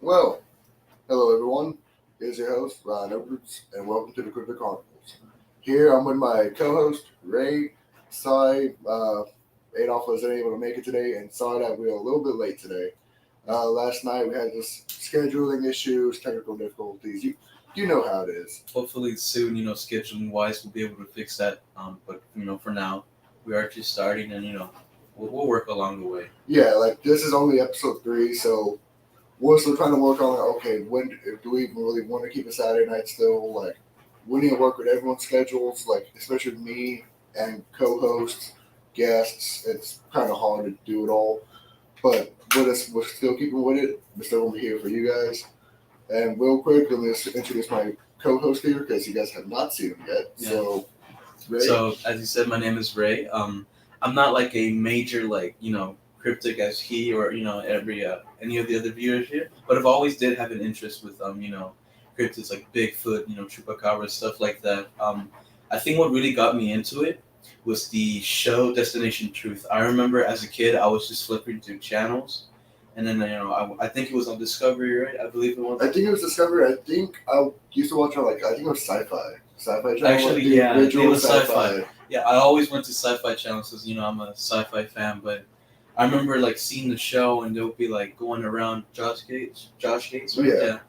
Well, hello everyone. Here's your host, Ryan Edwards, and welcome to the Cryptid Chronicles. Here I'm with my co-host, Ray. Sorry, Adolph wasn't able to make it today, and sorry that we are a little bit late today. Last night we had just scheduling issues, technical difficulties. You know how it is. Hopefully soon, scheduling wise, we'll be able to fix that. But for now, we are just starting, and we'll work along the way. Yeah, like this is only episode 3, so we're still trying to work on okay, when do we even really want to keep a Saturday night still? Like, we need to work with everyone's schedules, like especially me and co-hosts, guests. It's kind of hard to do it all, but we're still keeping with it. We're still gonna be here for you guys. And real quick, let me just introduce my co-host here because you guys have not seen him yet. Yeah. So, Ray. So as you said, my name is Ray. I'm not like a major cryptic as he or every any of the other viewers here, but I've always did have an interest with cryptids like Bigfoot, chupacabra, stuff like that. I think what really got me into it was the show Destination Truth. I remember as a kid, I was just flipping through channels, and then I think it was on Discovery, right? I believe it was. I think it was Discovery. I think I used to watch on I think it was Sci-Fi. Sci-Fi channel. Actually, like the yeah, original it was Sci-Fi. Yeah, I always went to Sci-Fi channels because I'm a Sci-Fi fan. But I remember seeing the show, and they'll be going around Josh Gates, right? Yeah.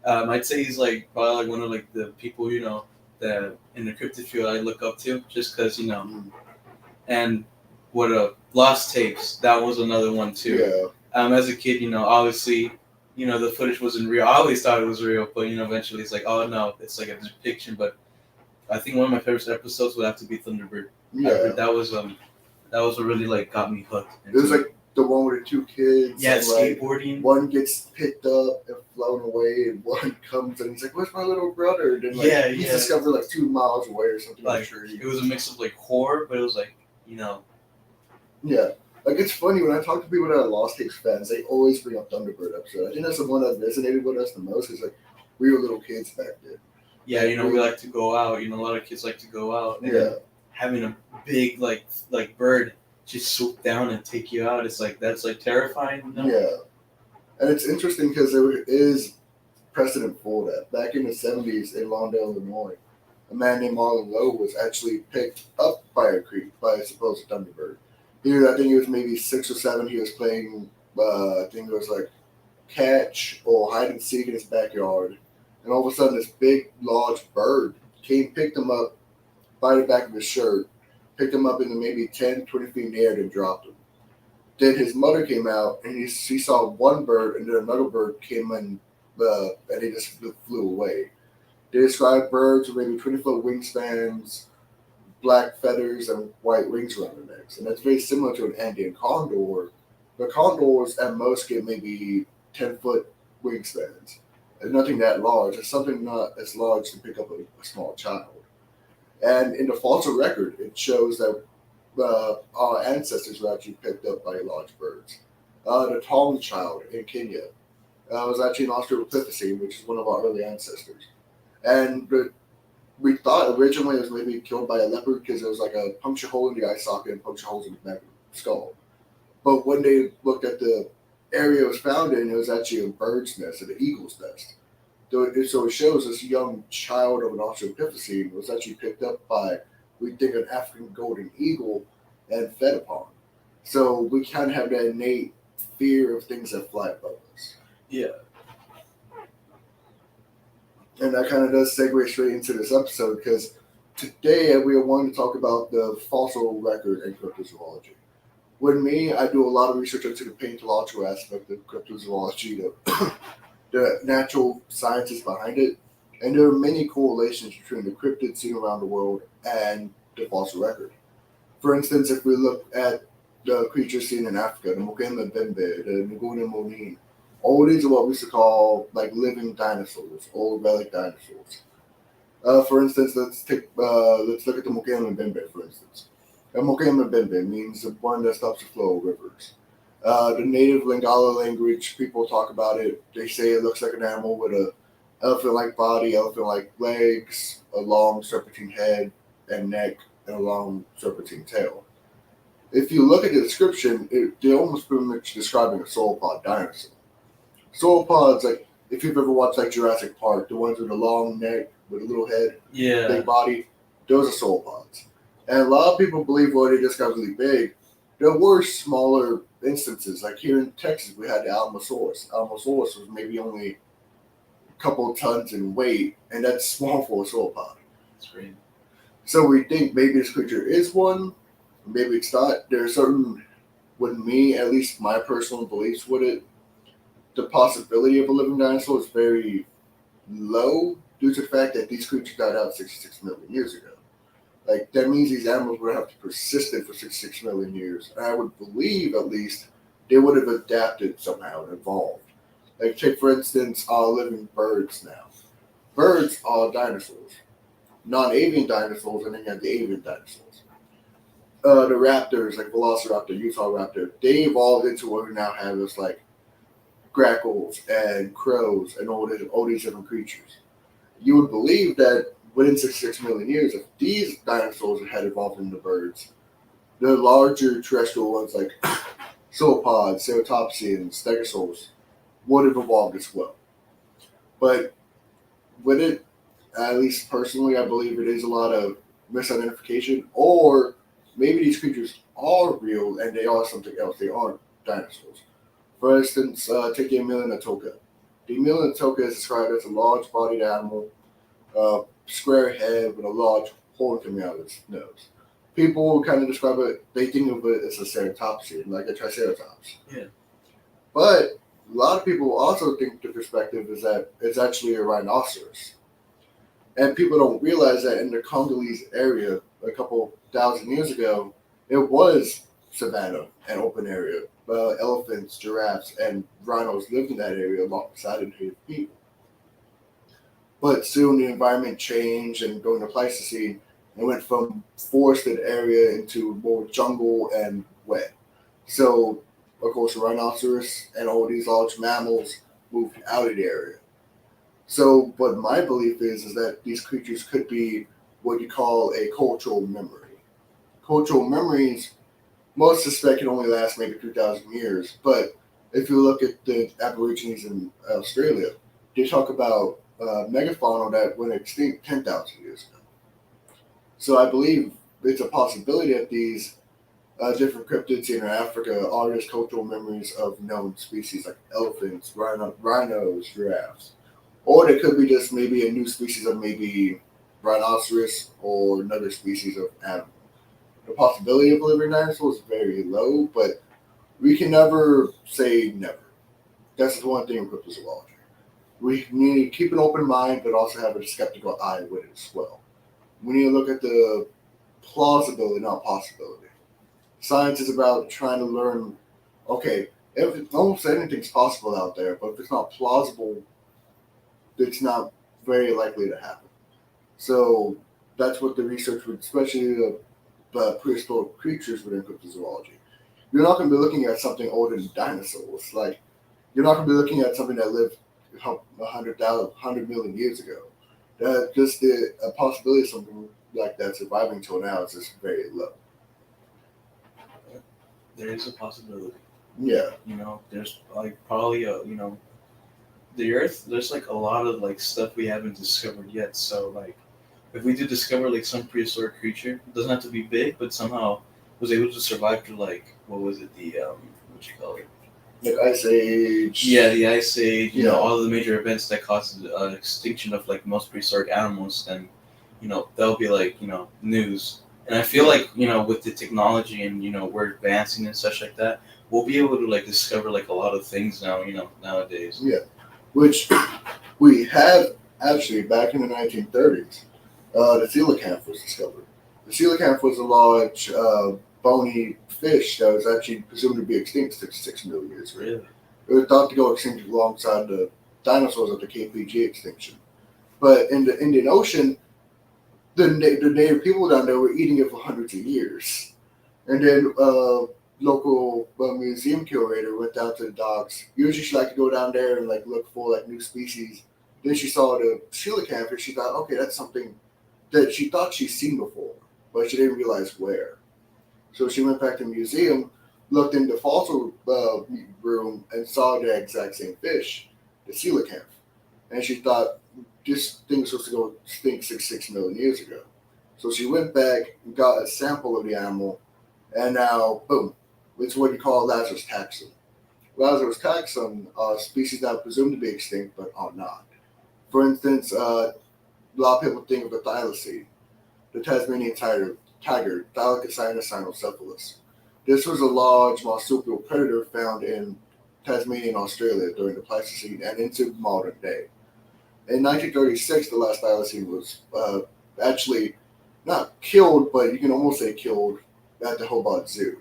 I'd say he's probably one of the people that in the cryptid field I look up to, just because and what Lost Tapes, that was another one too. Yeah. As a kid, obviously, the footage wasn't real. I always thought it was real, but eventually it's oh no, it's like a depiction. But I think one of my favorite episodes would have to be Thunderbird. Yeah. That was what really got me hooked. It was the one with the 2 kids. Yeah, and, skateboarding. One gets picked up and flown away, and one comes and he's like, "Where's my little brother?" And then he's discovered 2 miles away or something. It was a mix of horror, but it was Yeah. It's funny when I talk to people that are Lost Tapes fans, they always bring up Thunderbird episode. I think that's the one that resonated with us the most. Is we were little kids back then. Yeah, we like to go out. A lot of kids like to go out. And having a big bird just swoop down and take you out, it's that's terrifying. Yeah, and it's interesting because there is precedent for that. Back in the 70s in Lawndale, Illinois, a man named Marlon Lowe was actually picked up by a supposed Thunderbird. I think he was maybe 6 or 7. He was playing, I think it was catch or hide and seek in his backyard. And all of a sudden, this big, large bird picked him up by the back of his shirt, picked him up in maybe 10, 20 feet in the air, and dropped him. Then his mother came out, and he saw one bird, and then another bird came in, and he just flew away. They described birds with maybe 20-foot wingspans, black feathers, and white rings around their necks. And that's very similar to an Andean condor. The condors at most get maybe 10-foot wingspans. And nothing that large. It's something not as large to pick up a small child. And in the fossil record, it shows that our ancestors were actually picked up by large birds. The Tong child in Kenya was actually an Australopithecine, which is one of our early ancestors. And we thought originally it was maybe killed by a leopard because there was a puncture hole in the eye socket and puncture holes in the back of the skull. But when they looked at the area it was found in, it was actually a bird's nest, an eagle's nest. So it shows this young child of an Australopithecine was actually picked up by, we think, an African golden eagle and fed upon. So we kind of have that innate fear of things that fly above us. Yeah. And that kind of does segue straight into this episode because today we are wanting to talk about the fossil record and cryptozoology. With me, I do a lot of research into the paleontological aspect of cryptozoology, the natural sciences behind it, and there are many correlations between the cryptids seen around the world and the fossil record. For instance, if we look at the creatures seen in Africa, the Mokema Bembe, the Nguna Monin, all these are what we used to call living dinosaurs, or relic dinosaurs. For instance, let's look at the Mokema Bembe, for instance. Mokema Bembe means the one that stops the flow of rivers. The native Lingala language, people talk about it. They say it looks like an animal with a elephant-like body, elephant-like legs, a long serpentine head and neck, and a long serpentine tail. If you look at the description, they're almost pretty much describing a sauropod dinosaur. Sauropods, like if you've ever watched like Jurassic Park, the ones with a long neck with a little head, Yeah. big body, those are sauropods. And a lot of people believe, well, they just got really big. There were smaller instances, like here in Texas, we had the Allosaurus. Allosaurus was maybe only a couple of tons in weight, and that's small for a sauropod. That's great. So we think maybe this creature is one, maybe it's not. There are certain, with me, at least my personal beliefs with it, the possibility of a living dinosaur is very low due to the fact that these creatures died out 66 million years ago. Like, that means these animals would have to persisted for 66 million years. And I would believe, at least, they would have adapted somehow and evolved. Like, take, for instance, living birds now. Birds are dinosaurs. Non-avian dinosaurs, and then you have the avian dinosaurs. The raptors, like Velociraptor, Utah Raptor, they evolved into what we now have as, like, grackles and crows and all these different creatures. You would believe that within 66 million years, if these dinosaurs had evolved into birds, the larger terrestrial ones like sauropods, ceratopsians, stegosaurs would have evolved as well. But with it, at least personally, I believe it is a lot of misidentification, or maybe these creatures are real and they are something else. They aren't dinosaurs. For instance, take the Emilianatoka. The Emilianatoka is described as a large-bodied animal, square head with a large horn coming out of its nose. People kind of describe it, they think of it as a ceratopsian, like a triceratops. Yeah. But a lot of people also think the perspective is that it's actually a rhinoceros. And people don't realize that in the Congolese area a couple thousand years ago, it was savanna and open area. Elephants, giraffes, and rhinos lived in that area alongside native people. But soon the environment changed, and during the Pleistocene, it went from forested area into more jungle and wet. So, of course, the rhinoceros and all these large mammals moved out of the area. So, what my belief is that these creatures could be what you call a cultural memory. Cultural memories, most suspect can only last maybe 2,000 years. But if you look at the Aborigines in Australia, they talk about megafauna that went extinct 10,000 years ago. So I believe it's a possibility that these different cryptids in Africa are just cultural memories of known species like elephants, rhinos, giraffes. Or they could be just maybe a new species of maybe rhinoceros or another species of animal. The possibility of a living dinosaur is very low, but we can never say never. That's the one thing in cryptozoology. We need to keep an open mind, but also have a skeptical eye with it as well. We need to look at the plausibility, not possibility. Science is about trying to learn, okay, if almost anything's possible out there, but if it's not plausible, it's not very likely to happen. So that's what the research would, especially the prehistoric creatures within cryptozoology. You're not going to be looking at something older than dinosaurs. Like, you're not going to be looking at something that lived 100 million years ago. That just the possibility of something like that surviving till now is just very low. There is a possibility. Yeah. There's like probably the Earth. There's like a lot of like stuff we haven't discovered yet. So like, if we do discover like some prehistoric creature, it doesn't have to be big, but somehow was able to survive through like what was it what you call it? Like Ice Age. Yeah, the Ice Age. Yeah. All of the major events that caused extinction of like most prehistoric animals. Then, that'll be like news. And I feel like with the technology and we're advancing and such like that, we'll be able to like discover like a lot of things now. Nowadays. Yeah, which we have actually back in the 1930s. The coelacanth was discovered. The coelacanth was a large, bony fish that was actually presumed to be extinct 66 million years ago. Really? It was thought to go extinct alongside the dinosaurs of the KPG extinction. But in the Indian Ocean, the native people down there were eating it for hundreds of years. And then local museum curator went down to the docks. Usually she liked to go down there and like look for like new species. Then she saw the coelacanth and she thought, okay, that's something that she thought she'd seen before, but she didn't realize where. So she went back to the museum. looked in the fossil room and saw the exact same fish, the coelacanth. And she thought this thing was supposed to go extinct 6 million years ago. So she went back and got a sample of the animal, and now, boom, it's what you call Lazarus taxon. Lazarus taxon are species that are presumed to be extinct but are not. For instance, a lot of people think of the thylacine, the Tasmanian tiger, Thylacinus cynocephalus. This was a large marsupial predator found in Tasmania, Australia during the Pleistocene and into modern day. In 1936, the last thylacine was actually not killed, but you can almost say killed at the Hobart Zoo.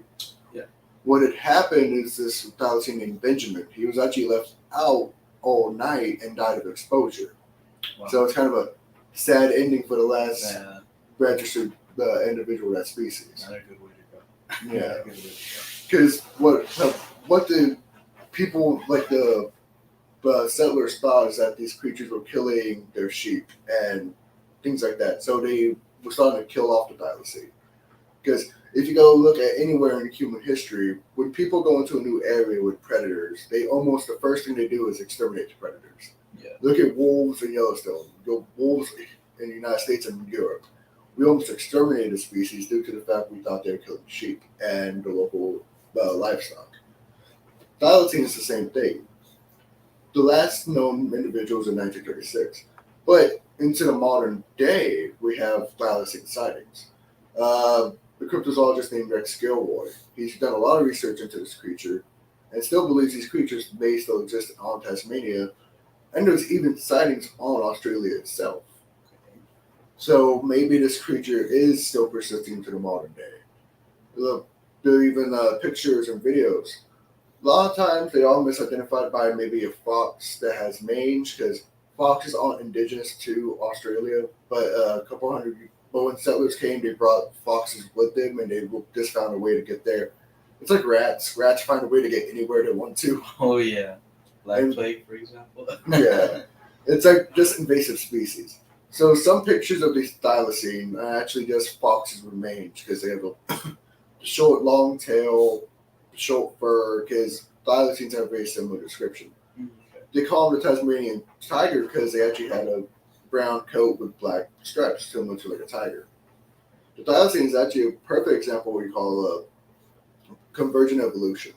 Yeah. What had happened is this thylacine named Benjamin, he was actually left out all night and died of exposure. Wow. So it's kind of a sad ending for the last registered individual of that species. Not a good way to go. Yeah. Because what the people, like the settlers, thought is that these creatures were killing their sheep and things like that. So they were starting to kill off the thylacine. Because if you go look at anywhere in human history, when people go into a new area with predators, the first thing they do is exterminate the predators. Yeah. Look at wolves in Yellowstone. Wolves in the United States and Europe. We almost exterminated the species due to the fact we thought they were killing sheep and the local livestock. Thylacine is the same thing. The last known individual was in 1936. But into the modern day, we have thylacine sightings. The cryptozoologist named Rex Gilroy, he's done a lot of research into this creature and still believes these creatures may still exist on Tasmania, and there's even sightings on Australia itself. So maybe this creature is still persisting to the modern day. There are even pictures and videos. A lot of times they are misidentified by maybe a fox that has mange, because foxes aren't indigenous to Australia, but but when settlers came, they brought foxes with them, and they just found a way to get there. It's like rats. Rats find a way to get anywhere they want to. Oh yeah, Black plague, for example. Yeah, it's like just invasive species. So some pictures of these thylacine are actually just foxes with mange, because they have a short, long tail, short fur, because thylacines have a very similar description. Okay. They call them the Tasmanian tiger because they actually had a brown coat with black stripes, similar to like a tiger. The thylacine is actually a perfect example of what we call a convergent evolution.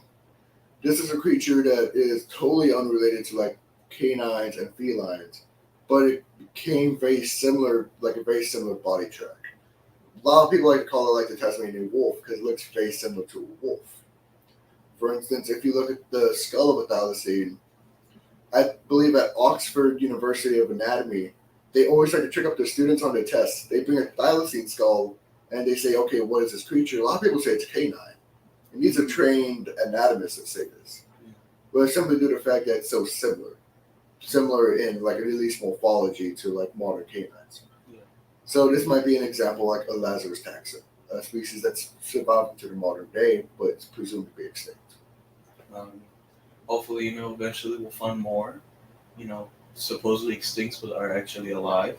This is a creature that is totally unrelated to like canines and felines, but it became very similar, like a very similar body track. A lot of people like to call it like the Tasmanian wolf because it looks very similar to a wolf. For instance, if you look at the skull of a thylacine, I believe at Oxford University of Anatomy, they always like to trick up their students on their tests. They bring a thylacine skull and they say, okay, what is this creature? A lot of people say it's canine. And these are trained anatomists that say this. But it's simply due to the fact that it's so similar in like at least morphology to like modern canines. Yeah. So this might be an example like a Lazarus taxon, a species that's survived into the modern day, but it's presumed to be extinct. Hopefully, eventually we'll find more, supposedly extinct but are actually alive.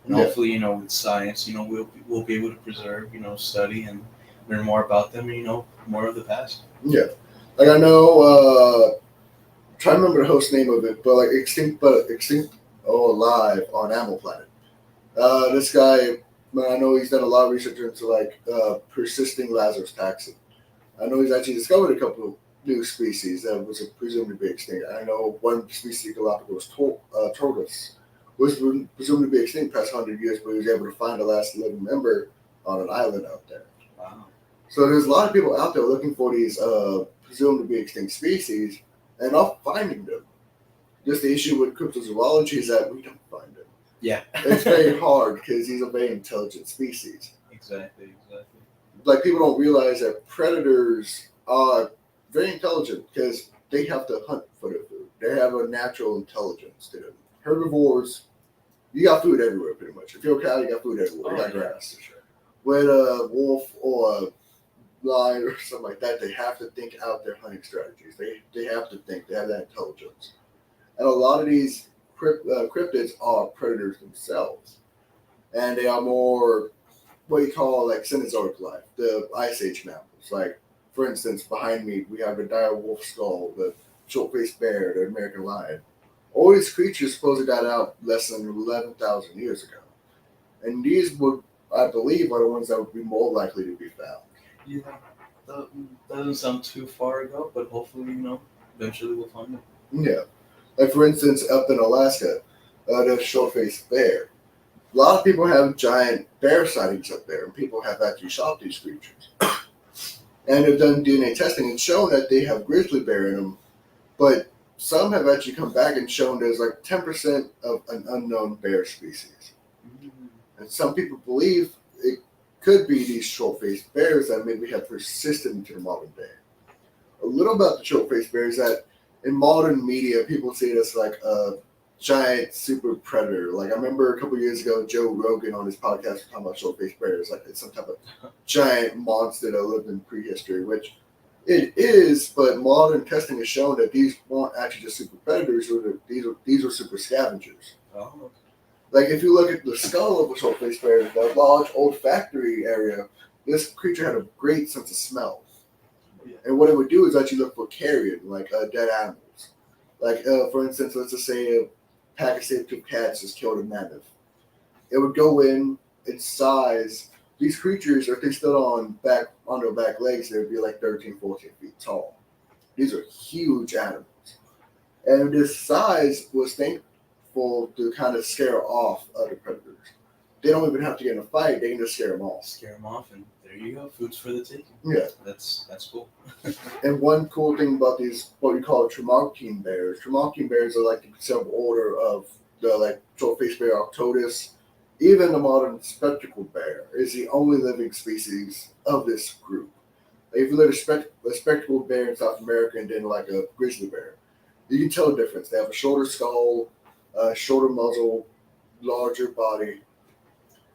And hopefully, with science, we'll be able to preserve, study and learn more about them and, more of the past. Yeah. Like I know, trying to remember the host name of it, but like extinct or alive on Animal Planet. This guy, I know he's done a lot of research into like persisting Lazarus taxon. I know he's actually discovered a couple of new species that was presumed to be extinct. I know one species, Galapagos tortoise, was presumed to be extinct past 100 years, but he was able to find the last living member on an island out there. Wow. So there's a lot of people out there looking for these presumed to be extinct species and not finding them. Just the issue with cryptozoology is that we don't find them. Yeah. It's very hard because these are very intelligent species. Exactly. Like people don't realize that predators are very intelligent because they have to hunt for their food. They have a natural intelligence to them. Herbivores, you got food everywhere pretty much. If you're a cow, you got food everywhere. You got grass. Sure. With a wolf or a lion or something like that, they have to think out their hunting strategies. They have to think. They have that intelligence. And a lot of these cryptids are predators themselves. And they are more what you call like Cenozoic life, the Ice Age mammals, like for instance, behind me we have the dire wolf skull, the short-faced bear, the American lion. All these creatures supposedly died out less than 11,000 years ago, and these would, I believe, are the ones that would be more likely to be found. Yeah, that doesn't sound too far ago, but hopefully, eventually we'll find it. Yeah, like for instance, up in Alaska, the short-faced bear. A lot of people have giant bear sightings up there, and people have actually shot these creatures. And have done DNA testing and shown that they have grizzly bear in them, but some have actually come back and shown there's like 10% of an unknown bear species. And some people believe it could be these short-faced bears that maybe have persisted into the modern day. A little about the short-faced bears that in modern media, people see it as like a giant super predator. Like I remember a couple years ago, Joe Rogan on his podcast was talking about short-faced bears, like it's some type of giant monster that lived in prehistory, which it is, but modern testing has shown that these weren't actually just super predators, these are super scavengers. Oh. Like if you look at the skull of a short-faced bear, the large olfactory area, this creature had a great sense of smell. Yeah. And what it would do is actually look for carrion, like dead animals. Like for instance, let's just say a pack of saber-toothed cats has killed a mammoth. It would go in its size. These creatures, if they stood on their back legs, they would be like 13, 14 feet tall. These are huge animals. And this size was thankful to kind of scare off other predators. They don't even have to get in a fight, they can just scare them off. Scare them off, and there you go. Food's for the taking. Yeah. That's cool. And one cool thing about these, what we call Tremarcine bears. Tremarcine bears are like the sub-order of the like short-faced bear Octotus. Even the modern spectacled bear is the only living species of this group. Like if you look at a spectacled bear in South America and then like a grizzly bear, you can tell the difference. They have a shorter skull, shorter muzzle, larger body.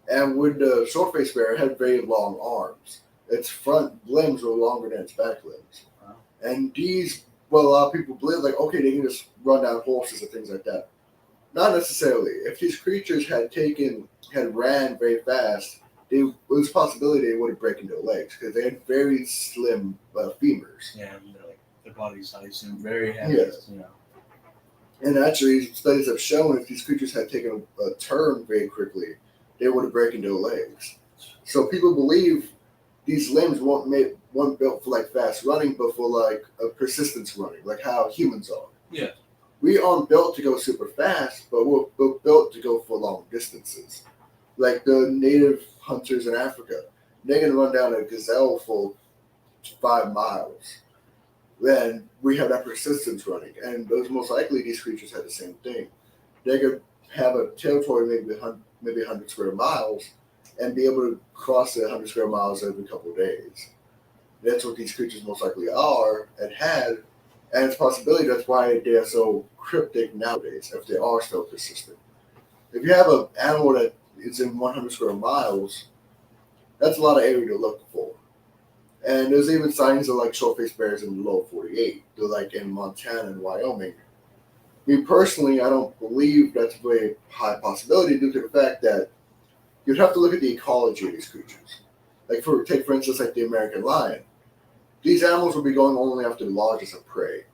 And with the short-faced bear, it had very long arms. Its front limbs were longer than its back limbs. Wow. And these, well, a lot of people believe, like, okay, they can just run down horses and things like that. Not necessarily. If these creatures had ran very fast, there was a possibility they would have broken their legs because they had very slim femurs. Yeah, and their body size and very heavy. Yeah. And actually, studies have shown if these creatures had taken a turn very quickly, they would have broken their legs. So people believe these limbs weren't built for like fast running, but for like a persistence running, like how humans are. Yeah. We aren't built to go super fast, but we're built to go for long distances. Like the native hunters in Africa, they can run down a gazelle for 5 miles. Then we have that persistence running, and those most likely these creatures had the same thing. They could have a territory maybe 100 square miles and be able to cross the 100 square miles every couple of days. That's what these creatures most likely are and had, and it's a possibility that's why they are so cryptic nowadays, if they are still persistent. If you have an animal that is in 100 square miles, that's a lot of area to look for. And there's even signs of like short-faced bears in the lower 48, they're like in Montana and Wyoming. Me personally, I don't believe that's a very high possibility due to the fact that you'd have to look at the ecology of these creatures. Like take for instance like the American lion. These animals would be going only after the largest of prey.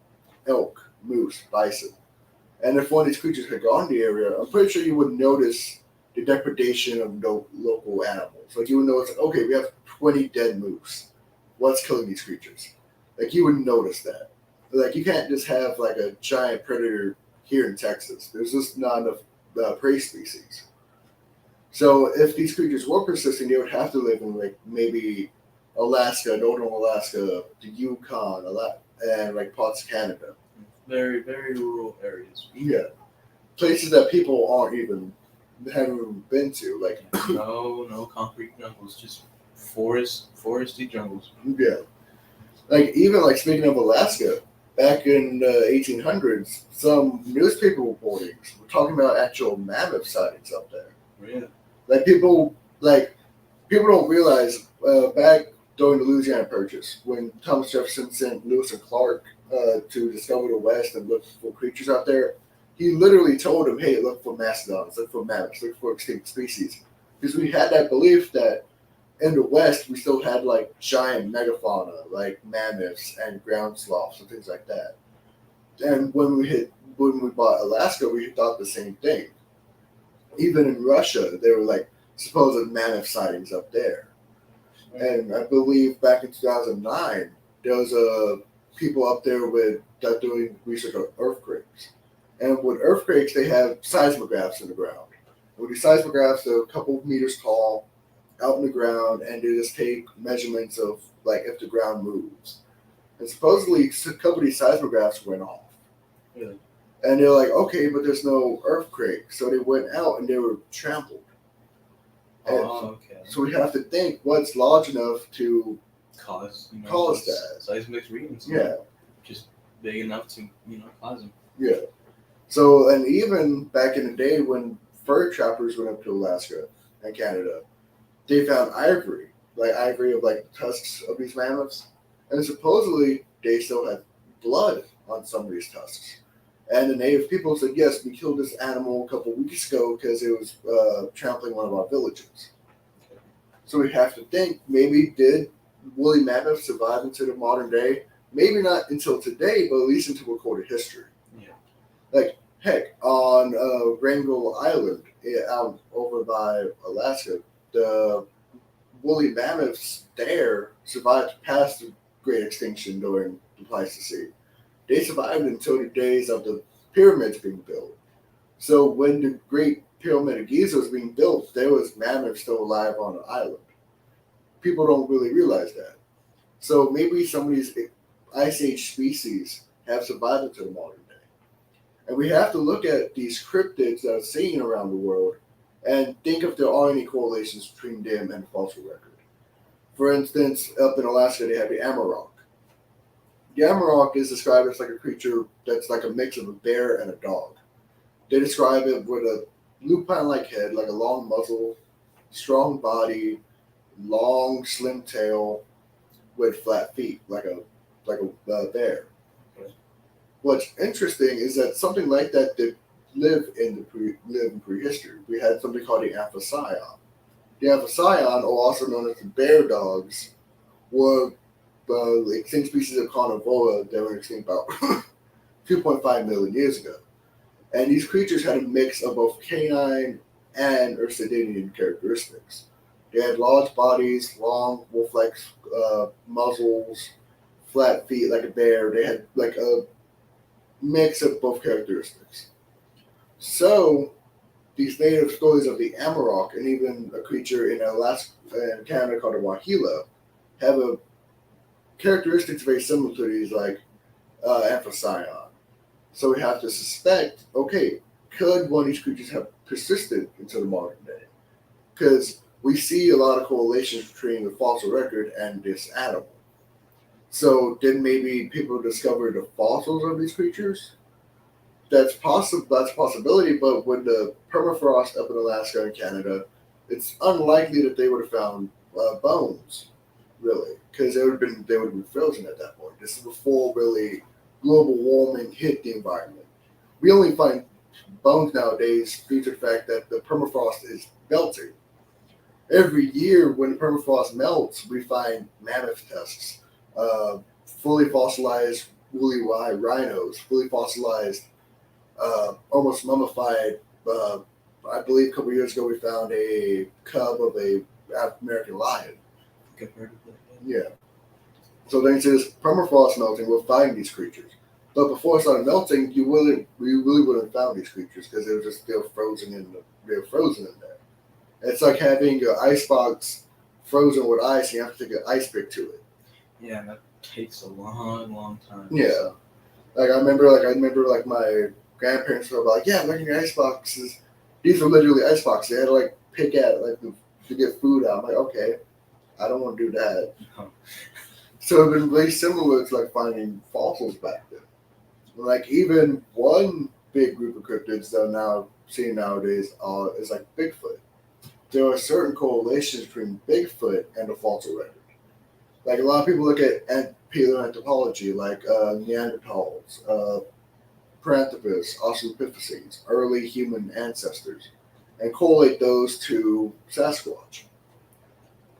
Elk, moose, bison. And if one of these creatures had gone to the area, I'm pretty sure you would notice the depredation of no local animals. Like you would notice, okay, we have 20 dead moose. What's killing these creatures? Like you would notice that. Like you can't just have like a giant predator here in Texas. There's just not enough prey species. So if these creatures were persisting, they would have to live in like maybe Alaska, northern Alaska, the Yukon, and like parts of Canada. Very, very rural areas. Yeah, places that people haven't even been to. Like no concrete jungles, just foresty jungles. Yeah, like even like speaking of Alaska, back in the 1800s, some newspaper reportings were talking about actual mammoth sightings up there. Really? Like people don't realize back during the Louisiana Purchase, when Thomas Jefferson sent Lewis and Clark to discover the West and look for creatures out there, he literally told them, "Hey, look for mastodons, look for mammoths, look for extinct species," because we had that belief that in the West, we still had like giant megafauna, like mammoths and ground sloths and things like that. And when we bought Alaska, we thought the same thing. Even in Russia, there were like supposed mammoth sightings up there. And I believe back in 2009, there was people up there with that doing research on earthquakes. And with earthquakes, they have seismographs in the ground. And with these seismographs, they're a couple of meters tall, out in the ground, and they just take measurements of like if the ground moves. And supposedly, a couple of these seismographs went off. Really? And they're like, okay, but there's no earthquake. So they went out and they were trampled. Oh, okay. So we have to think what's large enough to cause that. Seismic readings. Yeah. Just big enough to cause them. Yeah. So, and even back in the day when fur trappers went up to Alaska and Canada, they found ivory of like tusks of these mammoths. And supposedly they still had blood on some of these tusks. And the native people said, yes, we killed this animal a couple weeks ago because it was trampling one of our villages. So we have to think, maybe did woolly mammoths survive into the modern day? Maybe not until today, but at least into recorded history. Yeah. Like, heck, on Wrangell Island, out over by Alaska, the woolly mammoths there survived past the Great Extinction during the Pleistocene. They survived until the days of the pyramids being built. So when the Great Pyramid of Giza was being built, there was mammoths still alive on the island. People don't really realize that. So maybe some of these Ice Age species have survived into the modern day. And we have to look at these cryptids that are seen around the world and think if there are any correlations between them and the fossil record. For instance, up in Alaska, they have the Amarok. The Amarok is described as like a creature that's like a mix of a bear and a dog. They describe it with a lupine-like head, like a long muzzle, strong body, long, slim tail, with flat feet, like a bear. Okay. What's interesting is that something like that did live in prehistory. We had something called the Amphicyon. The Amphicyon, or also known as the bear dogs, were extinct species of carnivora that were extinct about 2.5 million years ago. And these creatures had a mix of both canine and Ursidian characteristics. They had large bodies, long wolf-like muzzles, flat feet like a bear. They had like a mix of both characteristics. So these native stories of the Amarok and even a creature in Alaska and Canada called a Wahila have a characteristics very similar to these like Amphicyon. So we have to suspect, okay, could one of these creatures have persisted into the modern day? Because we see a lot of correlations between the fossil record and this animal. So did maybe people discover the fossils of these creatures? That's possible. That's a possibility. But with the permafrost up in Alaska and Canada, it's unlikely that they would have found bones, really, because they would have been frozen at that point. This is before really global warming hit the environment. We only find bones nowadays due to the fact that the permafrost is melting. Every year, when the permafrost melts, we find mammoth tusks, fully fossilized woolly rhinos, fully fossilized, almost mummified. I believe a couple of years ago we found a cub of a African American lion. Yeah. So then it says permafrost melting, we'll find these creatures. But before it started melting, we really wouldn't have found these creatures because they were just still frozen in there. It's like having your icebox frozen with ice, and you have to take an ice pick to it. Yeah, that takes a long time. Yeah. So. Like I remember my grandparents were like, yeah, look at your ice boxes. These were literally ice boxes. They had to like pick at to get food out. I'm like, okay, I don't want to do that. No. So it's been very similar to like finding fossils back then. Like even one big group of cryptids that are now seen nowadays is like Bigfoot. There are certain correlations between Bigfoot and the fossil record. Like a lot of people look at paleoanthropology, like Neanderthals, Paranthropus, Australopithecines, early human ancestors, and correlate those to Sasquatch.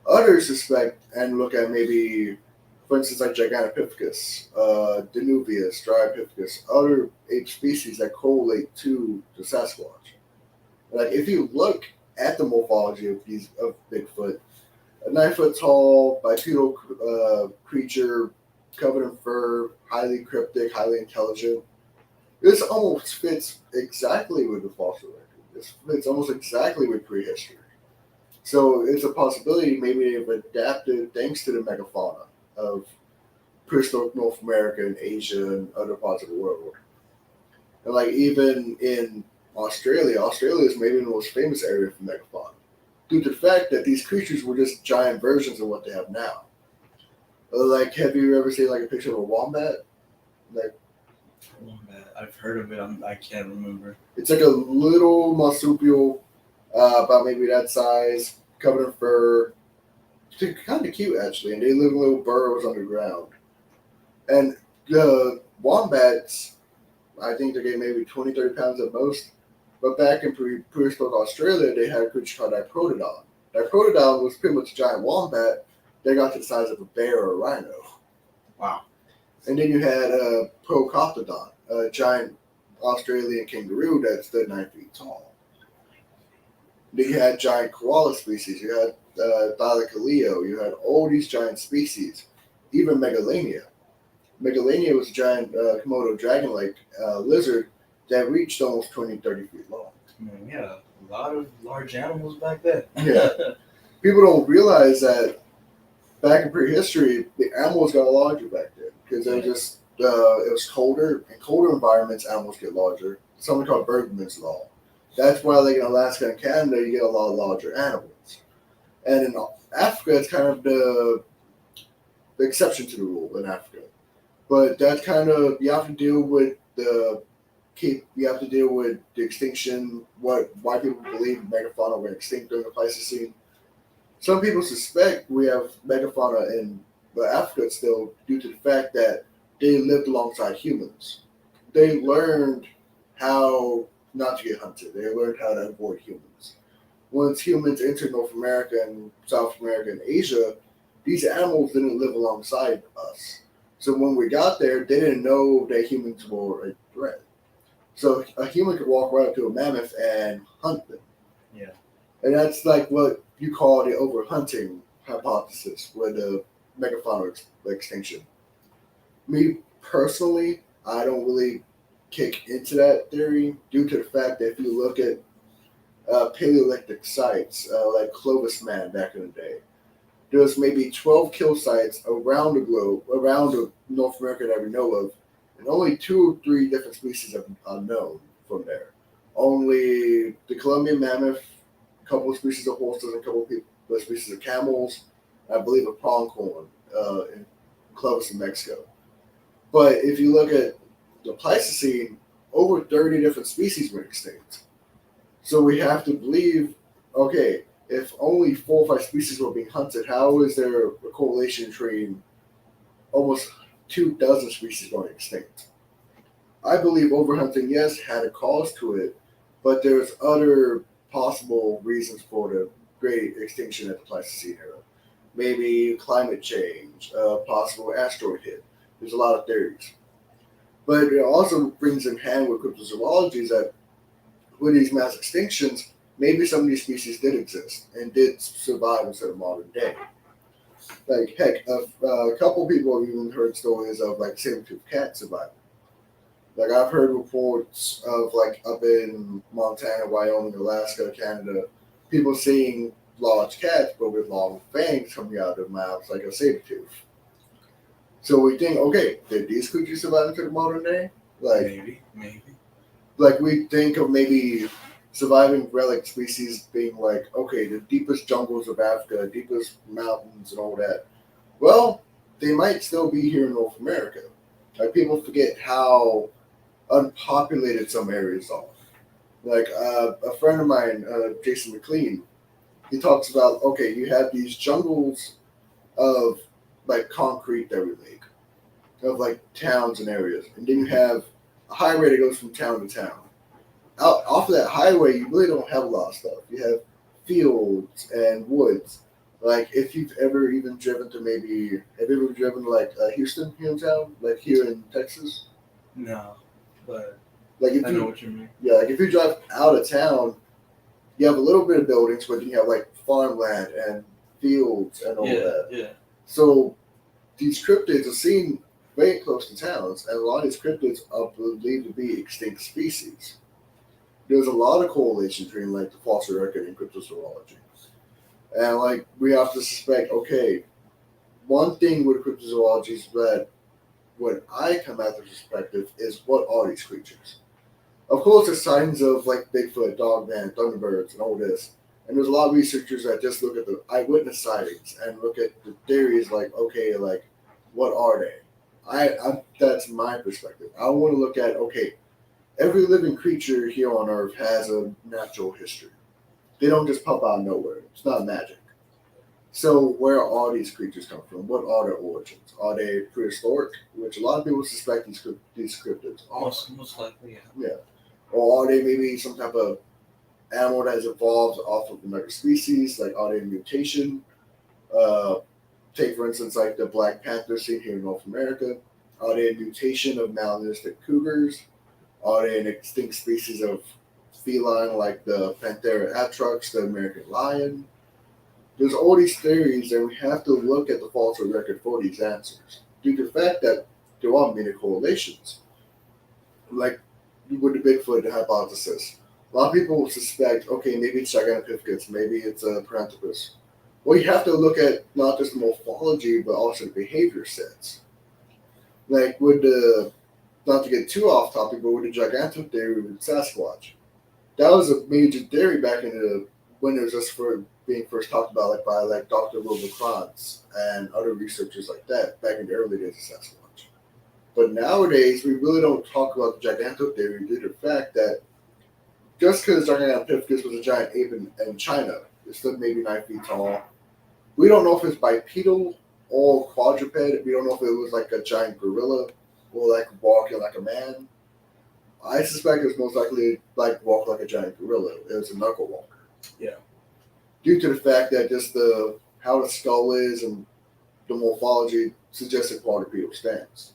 Others suspect and look at maybe, for instance, like Gigantopithecus, Danuvius, Dryopithecus, other ape species that correlate to the Sasquatch. Like if you look at the morphology of Bigfoot, a 9 foot tall bipedal creature covered in fur, highly cryptic, highly intelligent. This almost fits exactly with the fossil record. This fits almost exactly with prehistory. So it's a possibility maybe they've adapted thanks to the megafauna of prehistoric North America and Asia and other parts of the world. And like even in Australia, Australia is maybe the most famous area for megafauna due to the fact that these creatures were just giant versions of what they have now. Like, have you ever seen like a picture of a wombat? Like, Wombat. I've heard of it. I can't remember. it's like a little marsupial, about maybe that size, covered in fur. It's kind of cute actually, and they live in little burrows underground. And the wombats, I think they get maybe 20, 30 pounds at most. But back in prehistoric Australia, they had a creature called Diprotodon. Diprotodon was pretty much a giant wombat. They got to the size of a bear or a rhino. Wow. And then you had Procoptodon, a giant Australian kangaroo that stood 9 feet tall. Then you had giant koala species. You had Thylacoleo. You had all these giant species. Even Megalania. Megalania was a giant Komodo dragon-like lizard that reached almost 20, 30 feet long. Man, we had a lot of large animals back then. Yeah. People don't realize that back in prehistory, the animals got larger back then because they just it was colder. In colder environments, animals get larger. Something called Bergman's law. That's why, like in Alaska and Canada, you get a lot of larger animals. And in Africa, it's kind of the exception to the rule in Africa. But that kind of you have to deal with the extinction. Why people believe megafauna went extinct during the Pleistocene. Some people suspect we have megafauna in Africa still due to the fact that they lived alongside humans. They learned how not to get hunted. They learned how to avoid humans. Once humans entered North America and South America and Asia, these animals didn't live alongside us. So when we got there, they didn't know that humans were a threat. So a human could walk right up to a mammoth and hunt them. Yeah. And that's like what you call the overhunting hypothesis with the megafauna extinction. Me personally, I don't really kick into that theory due to the fact that if you look at Paleolithic sites like Clovis Man back in the day, there's maybe 12 kill sites around the globe, around North America that we know of, and only 2 or 3 different species are known from there. Only the Colombian mammoth, a couple of species of horses, and a couple of species of camels, I believe a pronghorn in Clovis in Mexico. But if you look at the Pleistocene, over 30 different species went extinct. So we have to believe, okay, if only 4 or 5 species were being hunted, how is there a correlation between almost 24 species going extinct? I believe overhunting, yes, had a cause to it, but there's other possible reasons for the great extinction at the Pleistocene era. Maybe climate change, possible asteroid hit. There's a lot of theories. But it also brings in hand with cryptozoology that with these mass extinctions, maybe some of these species did exist and did survive instead of modern day. Like, heck, a couple people have even heard stories of, like, saber-toothed cat surviving. Like, I've heard reports of, like, up in Montana, Wyoming, Alaska, Canada, people seeing large cats, but with long fangs coming out of their mouths like a saber-tooth. So we think, okay, did these creatures survive into the modern day? Like, maybe. Like, we think of maybe surviving relic species being like, okay, the deepest jungles of Africa, deepest mountains and all that. Well, they might still be here in North America. Like, people forget how unpopulated some areas are. Like, a friend of mine, Jason McLean, he talks about, okay, you have these jungles of, like, concrete that we make, of, like, towns and areas. And then you have a highway that goes from town to town. Off of that highway, you really don't have a lot of stuff. You have fields and woods. Like if you've ever even driven to have you ever driven to like Houston here in town, like here in Texas? No, but Like if I know you what you mean. yeah, like if you drive out of town, you have a little bit of buildings, but then you have like farmland and fields and all Yeah, that. yeah. So these cryptids are seen very close to towns, and a lot of these cryptids are believed to be extinct species. There's a lot of correlation between like the fossil record and cryptozoology. And like we have to suspect, okay, one thing with cryptozoology is that when I come at the perspective is what are these creatures? Of course, there's signs of like Bigfoot, Dogman, Thunderbirds, and all this. And there's a lot of researchers that just look at the eyewitness sightings and look at the theories like, okay, like what are they? That's my perspective. I want to look at okay, every living creature here on Earth has a natural history. They don't just pop out of nowhere. It's not magic. So where are these creatures come from? What are their origins? Are they prehistoric, which a lot of people suspect these cryptids are? Most likely, yeah. Yeah. Or are they maybe some type of animal that has evolved off of another species? Like are they a mutation? Uh, Take for instance like the black panther seen here in North America. Are they a mutation of melanistic cougars? Are they an extinct species of feline like the Panthera atrox, the American lion? There's all these theories, and we have to look at the fossil record for these answers due to the fact that there are many correlations. Like with the Bigfoot hypothesis, a lot of people suspect, okay, maybe it's Gigantopithecus, maybe it's a Paranthropus. Well, you have to look at not just the morphology, but also the behavior sets. Like with the, not to get too off topic, but with the Giganto theory with Sasquatch, that was a major theory back in the when it was just for being first talked about, like by like Dr. Wilbur Krantz and other researchers like that back in the early days of Sasquatch. But nowadays, we really don't talk about the Giganto theory due to the fact that just because Gigantopithecus was a giant ape in China, it stood maybe 9 feet tall. We don't know if it's bipedal or quadruped. We don't know if it was like a giant gorilla or like walking like a man. I suspect it was most likely like walk like a giant gorilla. It was a knuckle walker. Yeah. Due to the fact that just the how the skull is and the morphology suggests a quadrupedal stance.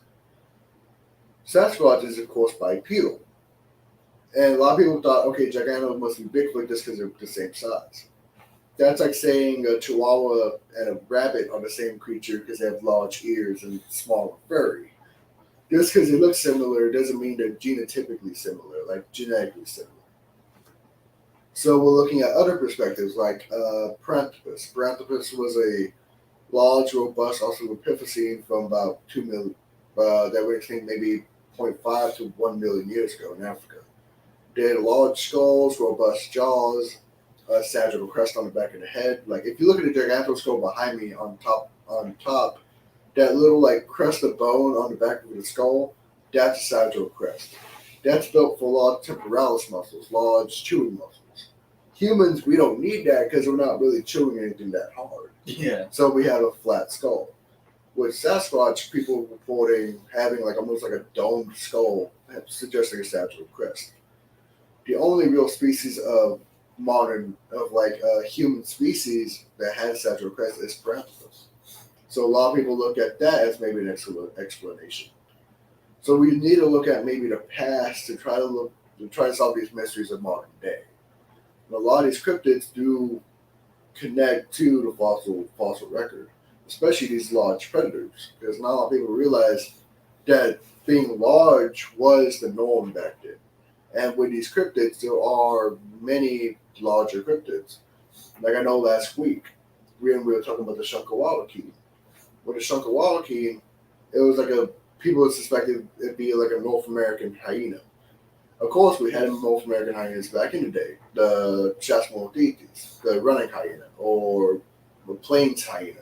Sasquatch is of course bipedal. And a lot of people thought, okay, Gigano must be Bigfoot just because they're the same size. That's like saying a chihuahua and a rabbit are the same creature because they have large ears and small and furry. Just because they look similar doesn't mean they're genotypically similar, like genetically similar. So we're looking at other perspectives like Paranthropus. Paranthropus was a large, robust Australopithecine from about 2 million, that went extinct maybe zero point 0.5 to 1 million years ago in Africa. They had large skulls, robust jaws, a sagittal crest on the back of the head. Like if you look at the gigantoscope behind me on top, that little like crest of bone on the back of the skull, that's a sagittal crest. That's built for large temporalis muscles, large chewing muscles. Humans, we don't need that because we're not really chewing anything that hard. Yeah. So we have a flat skull. With Sasquatch, people reporting having like almost like a domed skull, suggesting a sagittal crest. The only real species of human species that has sagittal crest is Paranthropus. So a lot of people look at that as maybe an explanation. So we need to look at maybe the past to try to solve these mysteries of modern day. And a lot of these cryptids do connect to the fossil record, especially these large predators, because not a lot of people realize that being large was the norm back then. And with these cryptids, there are many larger cryptids. Like I know last week, we were talking about the Shunkawalakeen. With the Shunkawalakeen, it was like people suspected it be like a North American hyena. Of course, we had North American hyenas back in the day, the Chasmodotis, the running hyena, or the plains hyena.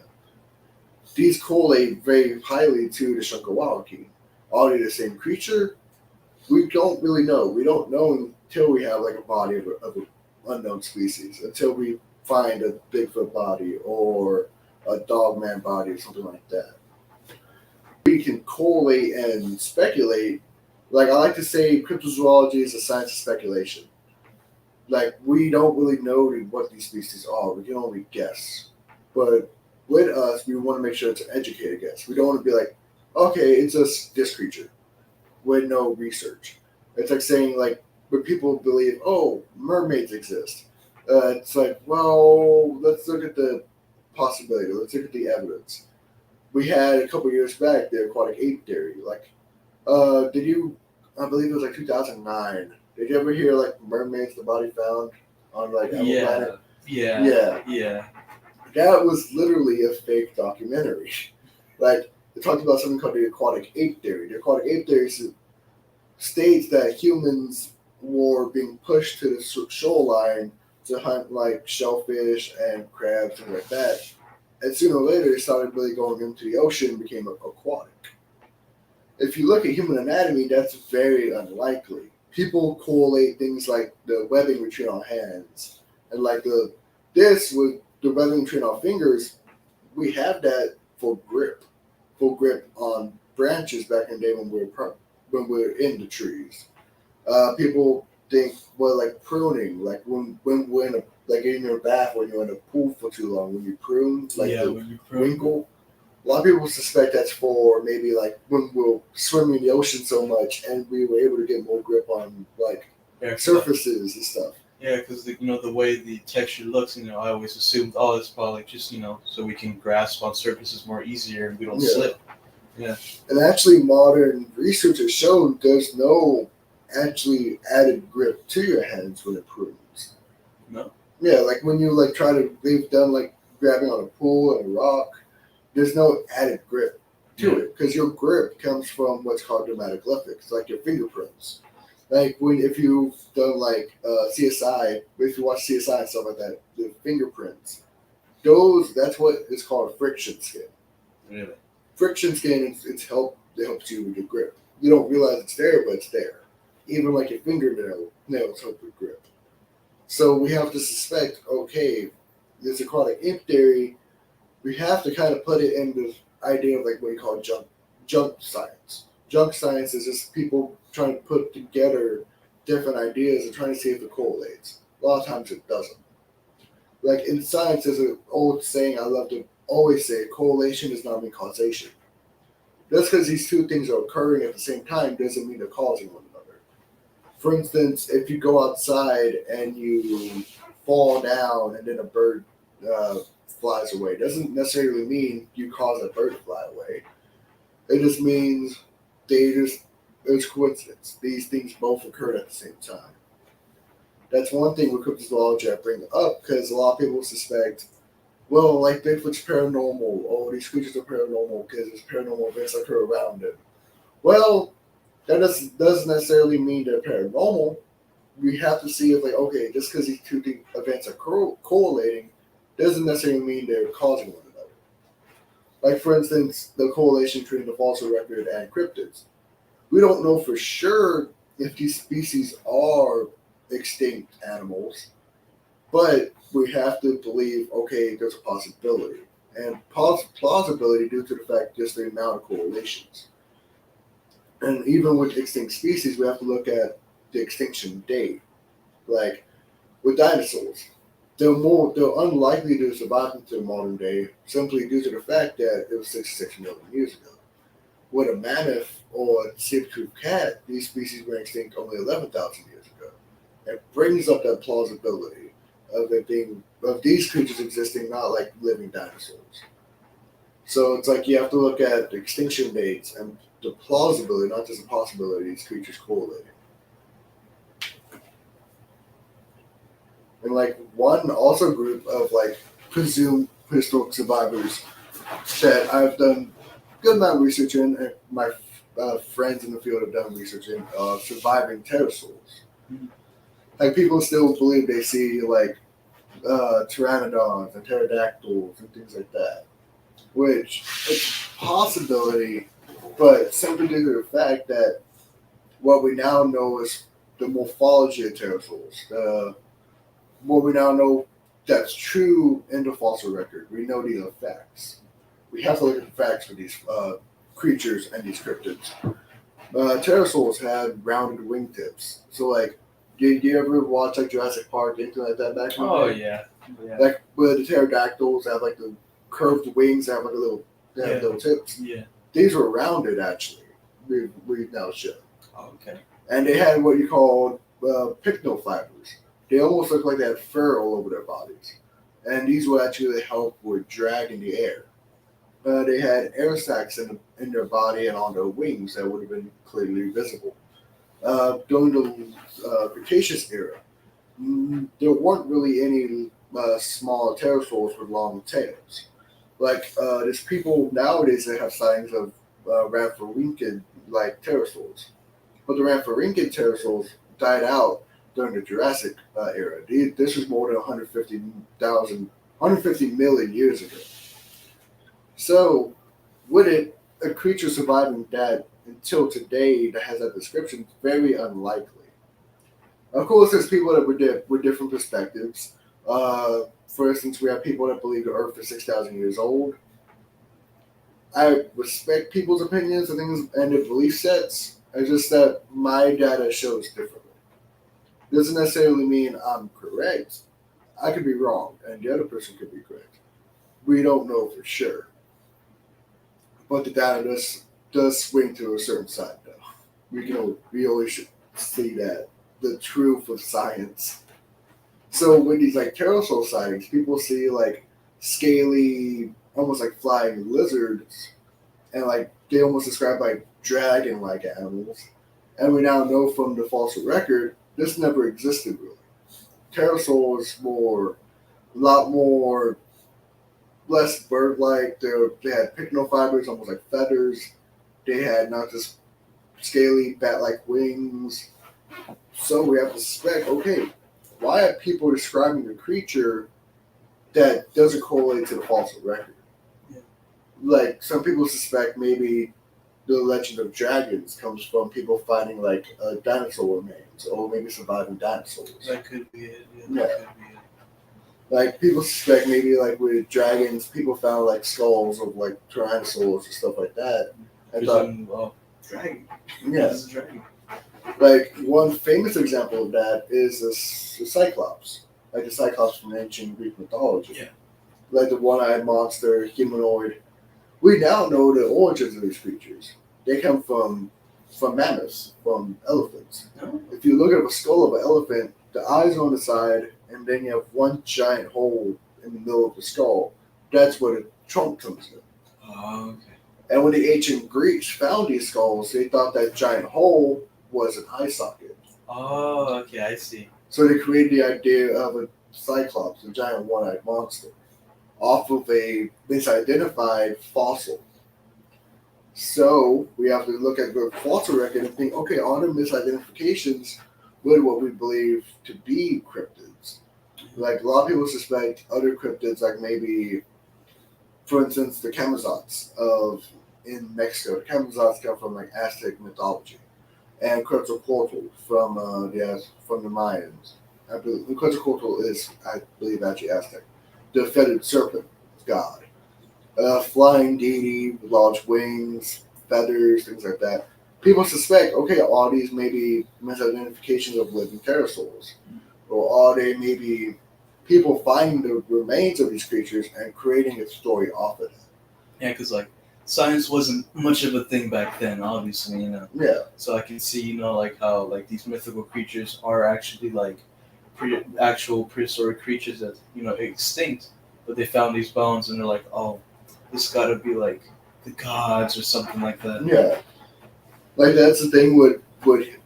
These correlate very highly to the Shunkawalakeen. Are they the same creature? We don't really know. We don't know until we have like a body of an unknown species, until we find a Bigfoot body or a Dogman body or something like that. We can correlate and speculate. Like I like to say, cryptozoology is a science of speculation. Like we don't really know what these species are. We can only guess. But with us, we want to make sure it's an educated guess. We don't want to be like, okay, it's just this creature with no research. It's like saying like when people believe, oh, mermaids exist. It's like, well, let's look at the possibility. Let's look at the evidence. We had a couple years back the aquatic ape theory. Like, did you? I believe it was like 2009. Did you ever hear like mermaids, the body found on like Animal Planet? Yeah. That was literally a fake documentary. Like, they talked about something called the aquatic ape theory. The aquatic ape theory states that humans were being pushed to the shoreline to hunt like shellfish and crabs and like that. And sooner or later, they started really going into the ocean and became aquatic. If you look at human anatomy, that's very unlikely. People correlate things like the webbing between our hands and like this with the webbing between our fingers. We have that for grip on branches back in the day when we were in the trees. People think, well, like pruning, like when we're in your bath when you're in a pool for too long, when you prune, like when you prune. Wrinkle. A lot of people suspect that's for maybe like when we're swimming in the ocean so much and we were able to get more grip on like surfaces and stuff. Yeah, because the way the texture looks, I always assumed, oh, it's probably just so we can grasp on surfaces more easier and we don't slip. Yeah. And actually, modern research has shown there's no actually added grip to your hands when it prunes. No. Yeah, like when you like try to, they've done like grabbing on a pool and a rock. There's no added grip to it because your grip comes from what's called dermatoglyphics, like your fingerprints. Like if you've done like CSI, if you watch CSI and stuff like that, the fingerprints, that's what is called friction skin. Really? Friction skin, it helps you with your grip. You don't realize it's there, but it's there. Even like your fingernails help with grip. So we have to suspect, okay, this aquatic imp theory, we have to kind of put it in this idea of like what you call junk science. Junk science is just people trying to put together different ideas and trying to see if it correlates. A lot of times it doesn't. Like in science, there's an old saying I love to always say, correlation does not mean causation. Just because these two things are occurring at the same time doesn't mean they're causing one another. For instance, if you go outside and you fall down and then a bird flies away, doesn't necessarily mean you cause a bird to fly away. It just means it's coincidence. These things both occurred at the same time. That's one thing with cryptozoology I bring up because a lot of people suspect, well, like Bigfoot's paranormal, oh, these creatures are paranormal because there's paranormal events occur around it. Well, that doesn't necessarily mean they're paranormal. We have to see if, like, okay, just because these two events are correlating doesn't necessarily mean they're causing one another. Like, for instance, the correlation between the fossil record and cryptids. We don't know for sure if these species are extinct animals, but we have to believe, okay, there's a possibility. And plausibility due to the fact just the amount of correlations. And even with extinct species, we have to look at the extinction date. Like with dinosaurs, they're unlikely to survive into modern day simply due to the fact that it was 66 million years ago. With a mammoth or saber-toothed cat, these species were extinct only 11,000 years ago. It brings up that plausibility of these creatures existing, not like living dinosaurs. So it's like you have to look at the extinction dates and the plausibility, not just the possibility, of these creatures correlating. And like one also group of like presumed prehistoric survivors that I've done good amount of research in, and my friends in the field have done research in, surviving pterosaurs. Mm-hmm. Like people still believe they see like pteranodons and pterodactyls and things like that, which it's a possibility, but simply due to the fact that what we now know is the morphology of pterosaurs, what we now know that's true in the fossil record. We know these are facts. We have to look at the facts for these creatures and these cryptids. Pterosaurs had rounded wingtips. So, like, did you ever watch like Jurassic Park, anything like that back in the day? Yeah. Like, where the pterodactyls have like the curved wings that have like a little, they have little tips. Yeah. These were rounded actually. We now show. Oh, okay. And they had what you call pycnofibers. They almost look like they had fur all over their bodies. And these would actually help with drag in the air. They had air sacs in their body and on their wings that would have been clearly visible. During the Cretaceous era, there weren't really any small pterosaurs with long tails. Like there's people nowadays that have sightings of Rhamphorhynchid like pterosaurs, but the Rhamphorhynchid pterosaurs died out during the Jurassic era. This was more than 150 million years ago. So, with it, a creature surviving that until today that has that description is very unlikely. Of course, there's people that with different perspectives. For instance, we have people that believe the Earth is 6,000 years old. I respect people's opinions and things and their belief sets. It's just that my data shows differently. Doesn't necessarily mean I'm correct. I could be wrong, and the other person could be correct. We don't know for sure. But the data does swing to a certain side, though. We always should see that the truth of science. So with these like pterosaur sightings, people see like scaly, almost like flying lizards, and like they almost describe like dragon-like animals. And we now know from the fossil record this never existed really. Pterosaurs were a lot more less bird-like. They had pycnofibers, almost like feathers. They had not just scaly bat-like wings. So we have to suspect, okay, why are people describing a creature that doesn't correlate to the fossil record? Yeah. Like some people suspect maybe the legend of dragons comes from people finding like dinosaur remains or maybe surviving dinosaurs. That could be it. Yeah. That could be it. Like people suspect maybe like with dragons, people found like skulls of like tyrannosaurs and stuff like that. And Dragon. Yeah. This is a dragon. Like one famous example of that is the Cyclops, like the Cyclops from ancient Greek mythology. Yeah. Like the one-eyed monster, humanoid. We now know the origins of these creatures. They come from mammoths, from elephants. Oh. If you look at a skull of an elephant, the eyes are on the side, and then you have one giant hole in the middle of the skull. That's where the trunk comes in. Oh, okay. And when the ancient Greeks found these skulls, they thought that giant hole was an eye socket. Oh, okay, I see. So they created the idea of a cyclops, a giant one-eyed monster, off of a misidentified fossil. So we have to look at the fossil record and think, okay, are the misidentifications really what we believe to be cryptids? Like a lot of people suspect other cryptids, like maybe, for instance, the Camazotz in Mexico. The Camazotz come from like Aztec mythology, and Quetzalcoatl from the Mayans. I believe Quetzalcoatl is, I believe, actually Aztec. The feathered serpent god, flying deity with large wings, feathers, things like that. People suspect, okay, are these maybe misidentifications of living pterosaurs, or are they maybe people finding the remains of these creatures and creating a story off of it? Yeah, because like science wasn't much of a thing back then, obviously, Yeah. So I can see, like how like these mythical creatures are actually like actual prehistoric creatures that extinct, but they found these bones and they're like, oh, this got to be like the gods or something like that. Yeah. Like that's the thing with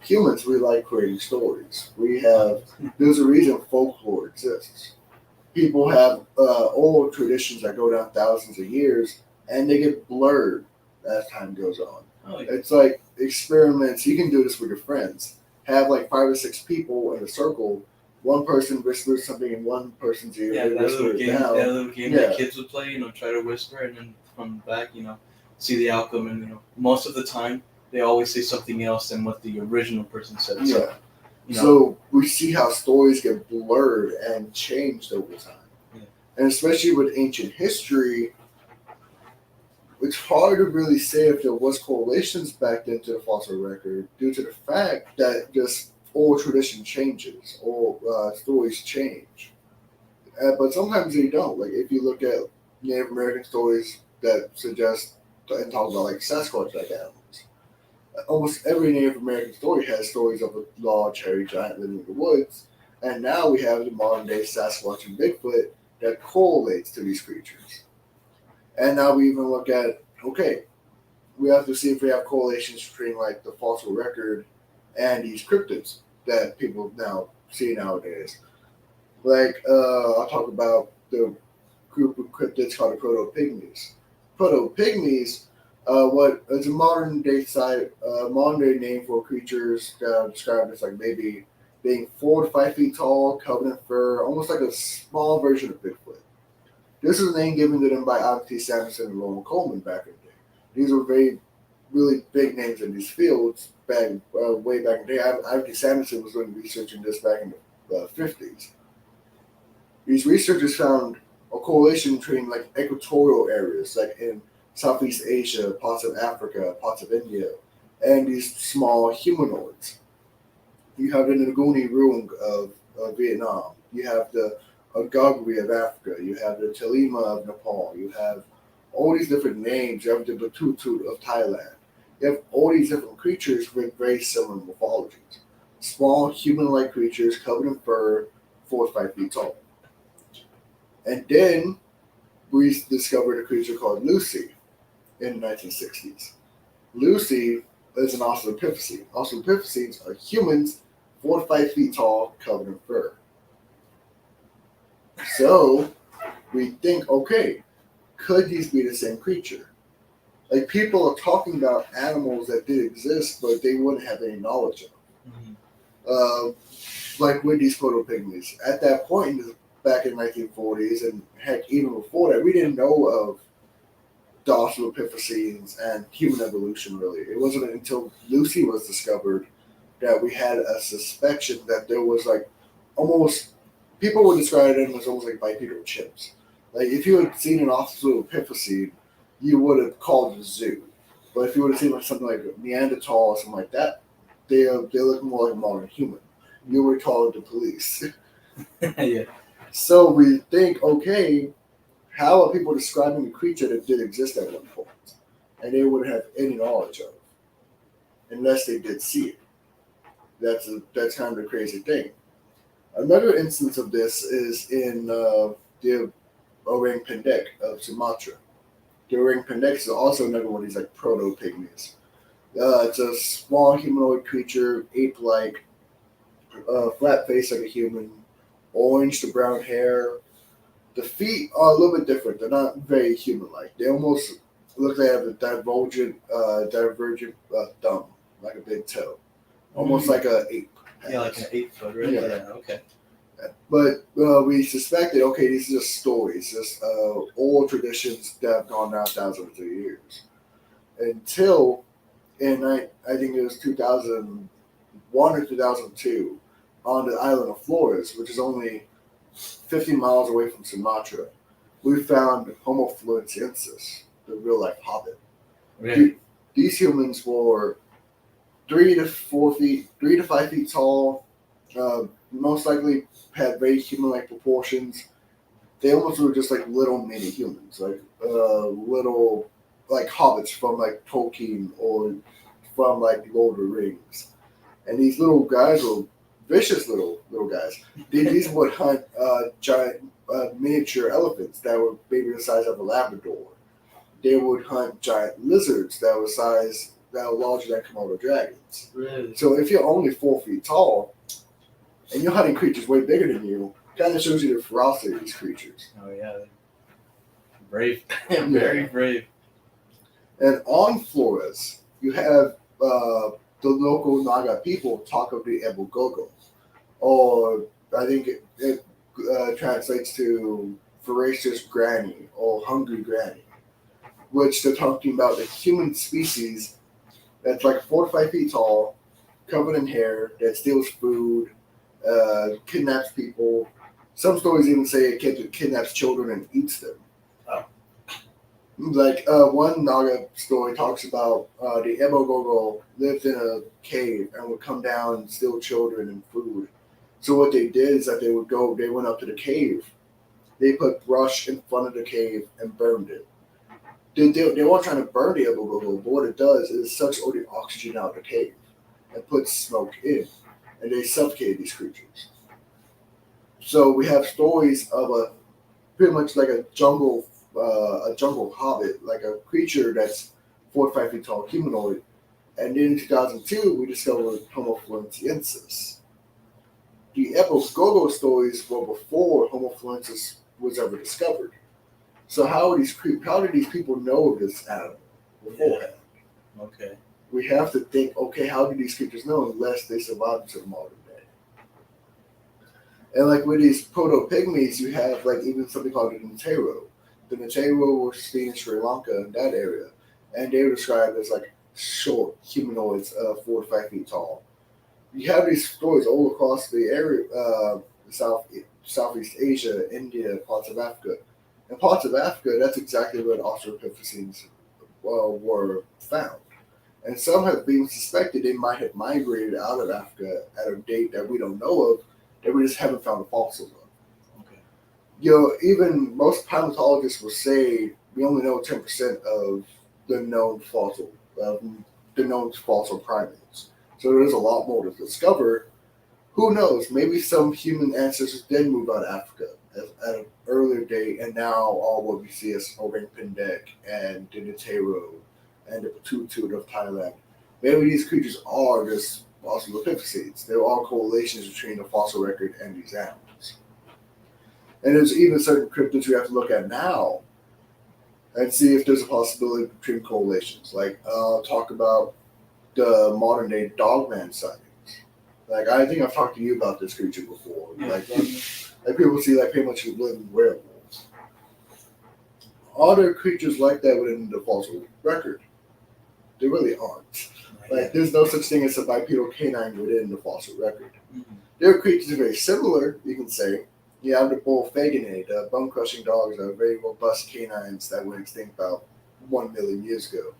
humans. We like creating stories. There's a reason folklore exists. People have old traditions that go down thousands of years, and they get blurred as time goes on. Oh, yeah. It's like experiments. You can do this with your friends. Have like 5 or 6 people in a circle. One person whispers something in one person's ear. Yeah, that little game Yeah. that kids would play. Try to whisper, and then from the back, see the outcome. And most of the time, they always say something else than what the original person said. Yeah. So we see how stories get blurred and changed over time. Yeah. And especially with ancient history, it's hard to really say if there was correlations back then to the fossil record due to the fact that just oral tradition changes or stories change. But sometimes they don't. Like if you look at Native American stories that suggest and talk about like Sasquatch-like animals. Almost every Native American story has stories of a large, hairy giant living in the woods, and now we have the modern day Sasquatch and Bigfoot that correlates to these creatures. And now we even look at, okay, we have to see if we have correlations between like the fossil record and these cryptids that people now see nowadays. Like, I'll talk about the group of cryptids called the proto-pygmies. Proto-pygmies, what is a modern day name for creatures that are described as like maybe being 4 to 5 feet tall, covered in fur, almost like a small version of Bigfoot. This was a name given to them by Albert T. Samuelson and Roland Coleman back in the day. These were really big names in these fields way back in the day. Albert T. Samuelson was doing research in this back in the 50s. These researchers found a correlation between like equatorial areas, like in Southeast Asia, parts of Africa, parts of India, and these small humanoids. You have the Nguni Rung of Vietnam. You have the Agagri of Africa. You have the Telima of Nepal. You have all these different names. You have the Batutut of Thailand. You have all these different creatures with very similar morphologies. Small human-like creatures covered in fur, 4 to 5 feet tall. And then we discovered a creature called Lucy in the 1960s. Lucy is an Australopithecine. Australopithecines are humans 4 to 5 feet tall, covered in fur. So we think, okay, could these be the same creature? Like people are talking about animals that did exist, but they wouldn't have any knowledge of. Like with these proto-pygmies. At that point, back in the 1940s, and heck, even before that, we didn't know of the Australopithecines and human evolution, really. It wasn't until Lucy was discovered that we had a suspicion that there was like almost, people would describe them as almost like bipedal chimps. Like if you had seen an Australopithecine, you would have called it a zoo. But if you would have seen like something like Neanderthal or something like that, they look more like a modern human. You would call it the police. Yeah. So we think, okay, how are people describing a creature that did exist at one point, and they wouldn't have any knowledge of it, unless they did see it? That's kind of the crazy thing. Another instance of this is in the orang pendek of Sumatra. The orang pendek is also another one of these like proto-pygmies. It's a small humanoid creature, ape-like, flat face like a human, orange to brown hair. The feet are a little bit different. They're not very human-like. They almost look like they have a divergent thumb, like a big toe, almost like an ape. Yeah, like an 8 foot, right? Yeah. Okay. But we suspected, okay, these are just stories, just old traditions that have gone down thousands of years. Until I think it was 2001 or 2002, on the island of Flores, which is only 50 miles away from Sumatra, we found Homo floresiensis, the real life hobbit. Really? These humans were 3 to 5 feet tall, most likely had very human-like proportions. They almost were just like little mini humans, like little like hobbits from like Tolkien or from like Lord of the Rings. And these little guys were vicious little guys. These would hunt giant miniature elephants that were maybe the size of a Labrador. They would hunt giant lizards that were larger than Komodo dragons. Really? So if you're only 4 feet tall and you're hunting creatures way bigger than you, kind of shows you the ferocity of these creatures. Oh yeah, brave, very brave. And on Flores, you have the local Naga people talk of the Ebogogo, or I think it translates to voracious granny or hungry granny, which they're talking about the human species that's like 4 to 5 feet tall, covered in hair, that steals food, kidnaps people. Some stories even say it kidnaps children and eats them. Oh. Like one Naga story talks about the Ebogogo lived in a cave and would come down and steal children and food. So what they did is that they went up to the cave they put brush in front of the cave and burned it. They weren't trying to burn the Abobobo, but what it does is it sucks all the oxygen out of the cave and puts smoke in, and they suffocate these creatures. So we have stories of a pretty much like a jungle hobbit, like a creature that's 4 to 5 feet tall, humanoid. And then in 2002, we discovered Homo floresiensis. The Epogogo stories were before Homo floresiensis was ever discovered. So how did these people know of this animal beforehand? Okay. We have to think, okay, how do these creatures know unless they survived to the modern day? And like with these proto-pygmies, you have like even something called the Nitero. The Nitero were seen in Sri Lanka in that area, and they were described as like short humanoids, 4 to 5 feet tall. You have these stories all across the area, Southeast Asia, India, parts of Africa. In parts of Africa, that's exactly where the Australopithecines were found. And some have been suspected they might have migrated out of Africa at a date that we don't know of, that we just haven't found the fossils of. Okay. Even most paleontologists will say we only know 10% of the known fossil primates. So there's a lot more to discover. Who knows? Maybe some human ancestors did move out of Africa at an earlier date, and now all what we see is Orang Pendek and the Nitero and the Patutut of Thailand. Maybe these creatures are just Australopithecines. There are correlations between the fossil record and these animals. And there's even certain cryptids we have to look at now and see if there's a possibility between correlations. Like, talk about the modern day dogman sightings. Like, I think I've talked to you about this creature before. Like people see like pretty much living werewolves. Are there creatures like that within the fossil record? There really aren't. Like, there's no such thing as a bipedal canine within the fossil record. Mm-hmm. There are creatures very similar, you can say. You have the bull phaginae, the bone-crushing dogs that are very robust canines that went extinct about 1 million years ago.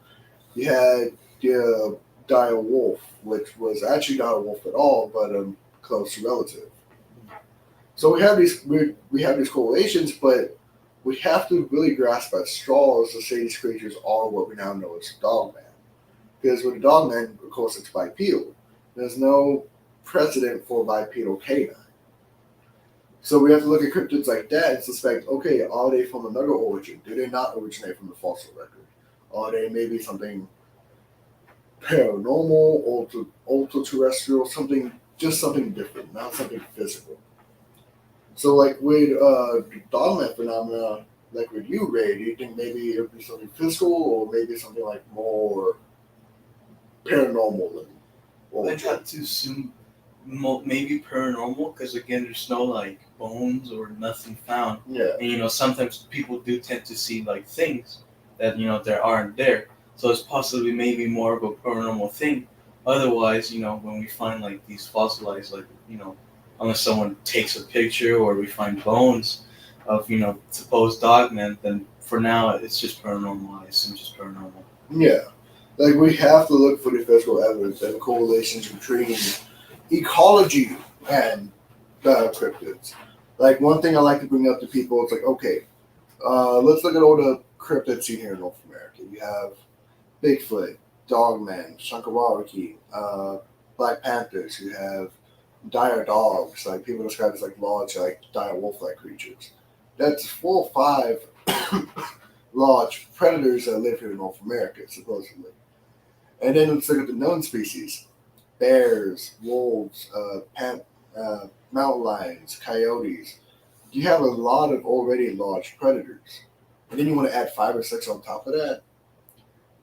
You had the dire wolf, which was actually not a wolf at all, but a close relative. So we have these correlations, but we have to really grasp at straws to say these creatures are what we now know as dogman. Because with the dogman, of course, it's bipedal. There's no precedent for bipedal canine. So we have to look at cryptids like that and suspect, okay, are they from another origin? Do they not originate from the fossil record? Are they maybe something paranormal, ultra-terrestrial, something different, not something physical? So like with the dogman phenomena, like with you, Ray, do you think maybe it would be something physical or maybe something like more paranormal? I'd have to assume maybe paranormal, because again, there's no like bones or nothing found. Yeah. And sometimes people do tend to see like things that there aren't there. So it's possibly maybe more of a paranormal thing. Otherwise, when we find like these fossilized, like unless someone takes a picture or we find bones of supposed dogmen, then for now it's just paranormal. I assume just paranormal. Yeah. Like, we have to look for the physical evidence and correlations between ecology and cryptids. Like, one thing I like to bring up to people is like, okay, let's look at all the cryptids seen here in North America. You have Bigfoot, Dogman, Shankawariki, Black Panthers. You have dire dogs, like people describe as like large, like dire wolf-like creatures. That's 4 or 5 large predators that live here in North America, supposedly. And then let's look at the known species: bears, wolves, mountain lions, coyotes. You have a lot of already large predators. And then you want to add 5 or 6 on top of that.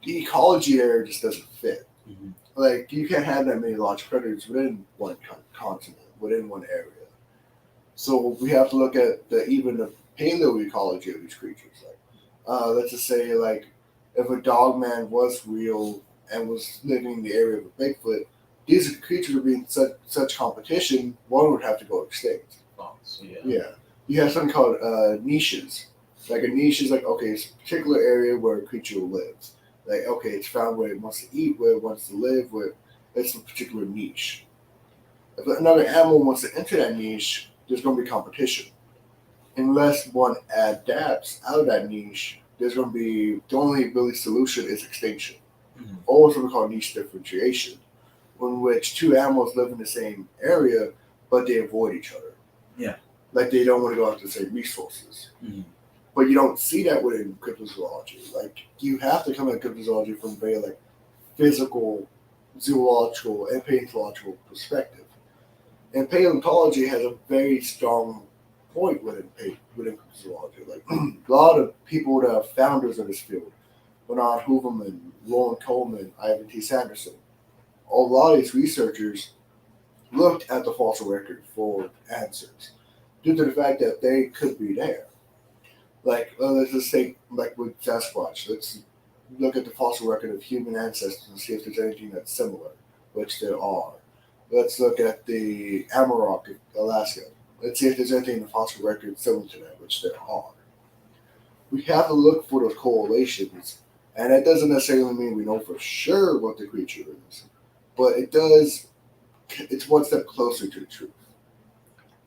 The ecology there just doesn't fit. Mm-hmm. Like, you can't have that many large predators within one continent, within one area. So we have to look at the paleoecology of these creatures. Like, let's just say, like, if a dogman was real and was living in the area of a Bigfoot, these creatures would be in such competition, one would have to go extinct. Yeah. You have something called niches. Like, a niche is like, okay, it's a particular area where a creature lives. Like, okay, it's found where it wants to eat, where it wants to live, where it's a particular niche. If another animal wants to enter that niche, there's going to be competition. unless one adapts out of that niche, there's going to be the only really solution is extinction, or something called niche differentiation, in which two animals live in the same area but they avoid each other. Yeah. Like they don't want to go after the same resources. But you don't see that within cryptozoology. Like you have to come at cryptozoology from very like physical, zoological, and paleontological perspective. And paleontology has a very strong point within cryptozoology. Like a lot of people that are founders of this field, Bernard Hooverman, Lauren Coleman, Ivan T. Sanderson, a lot of these researchers looked at the fossil record for answers due to the fact that they could be there. Like, let's just take, like with Sasquatch, let's look at the fossil record of human ancestors and see if there's anything that's similar, which there are. Let's look at the Amarok of Alaska. Let's see if there's anything in the fossil record similar to that, which there are. We have to look for those correlations, and that doesn't necessarily mean we know for sure what the creature is, but it does, it's one step closer to the truth.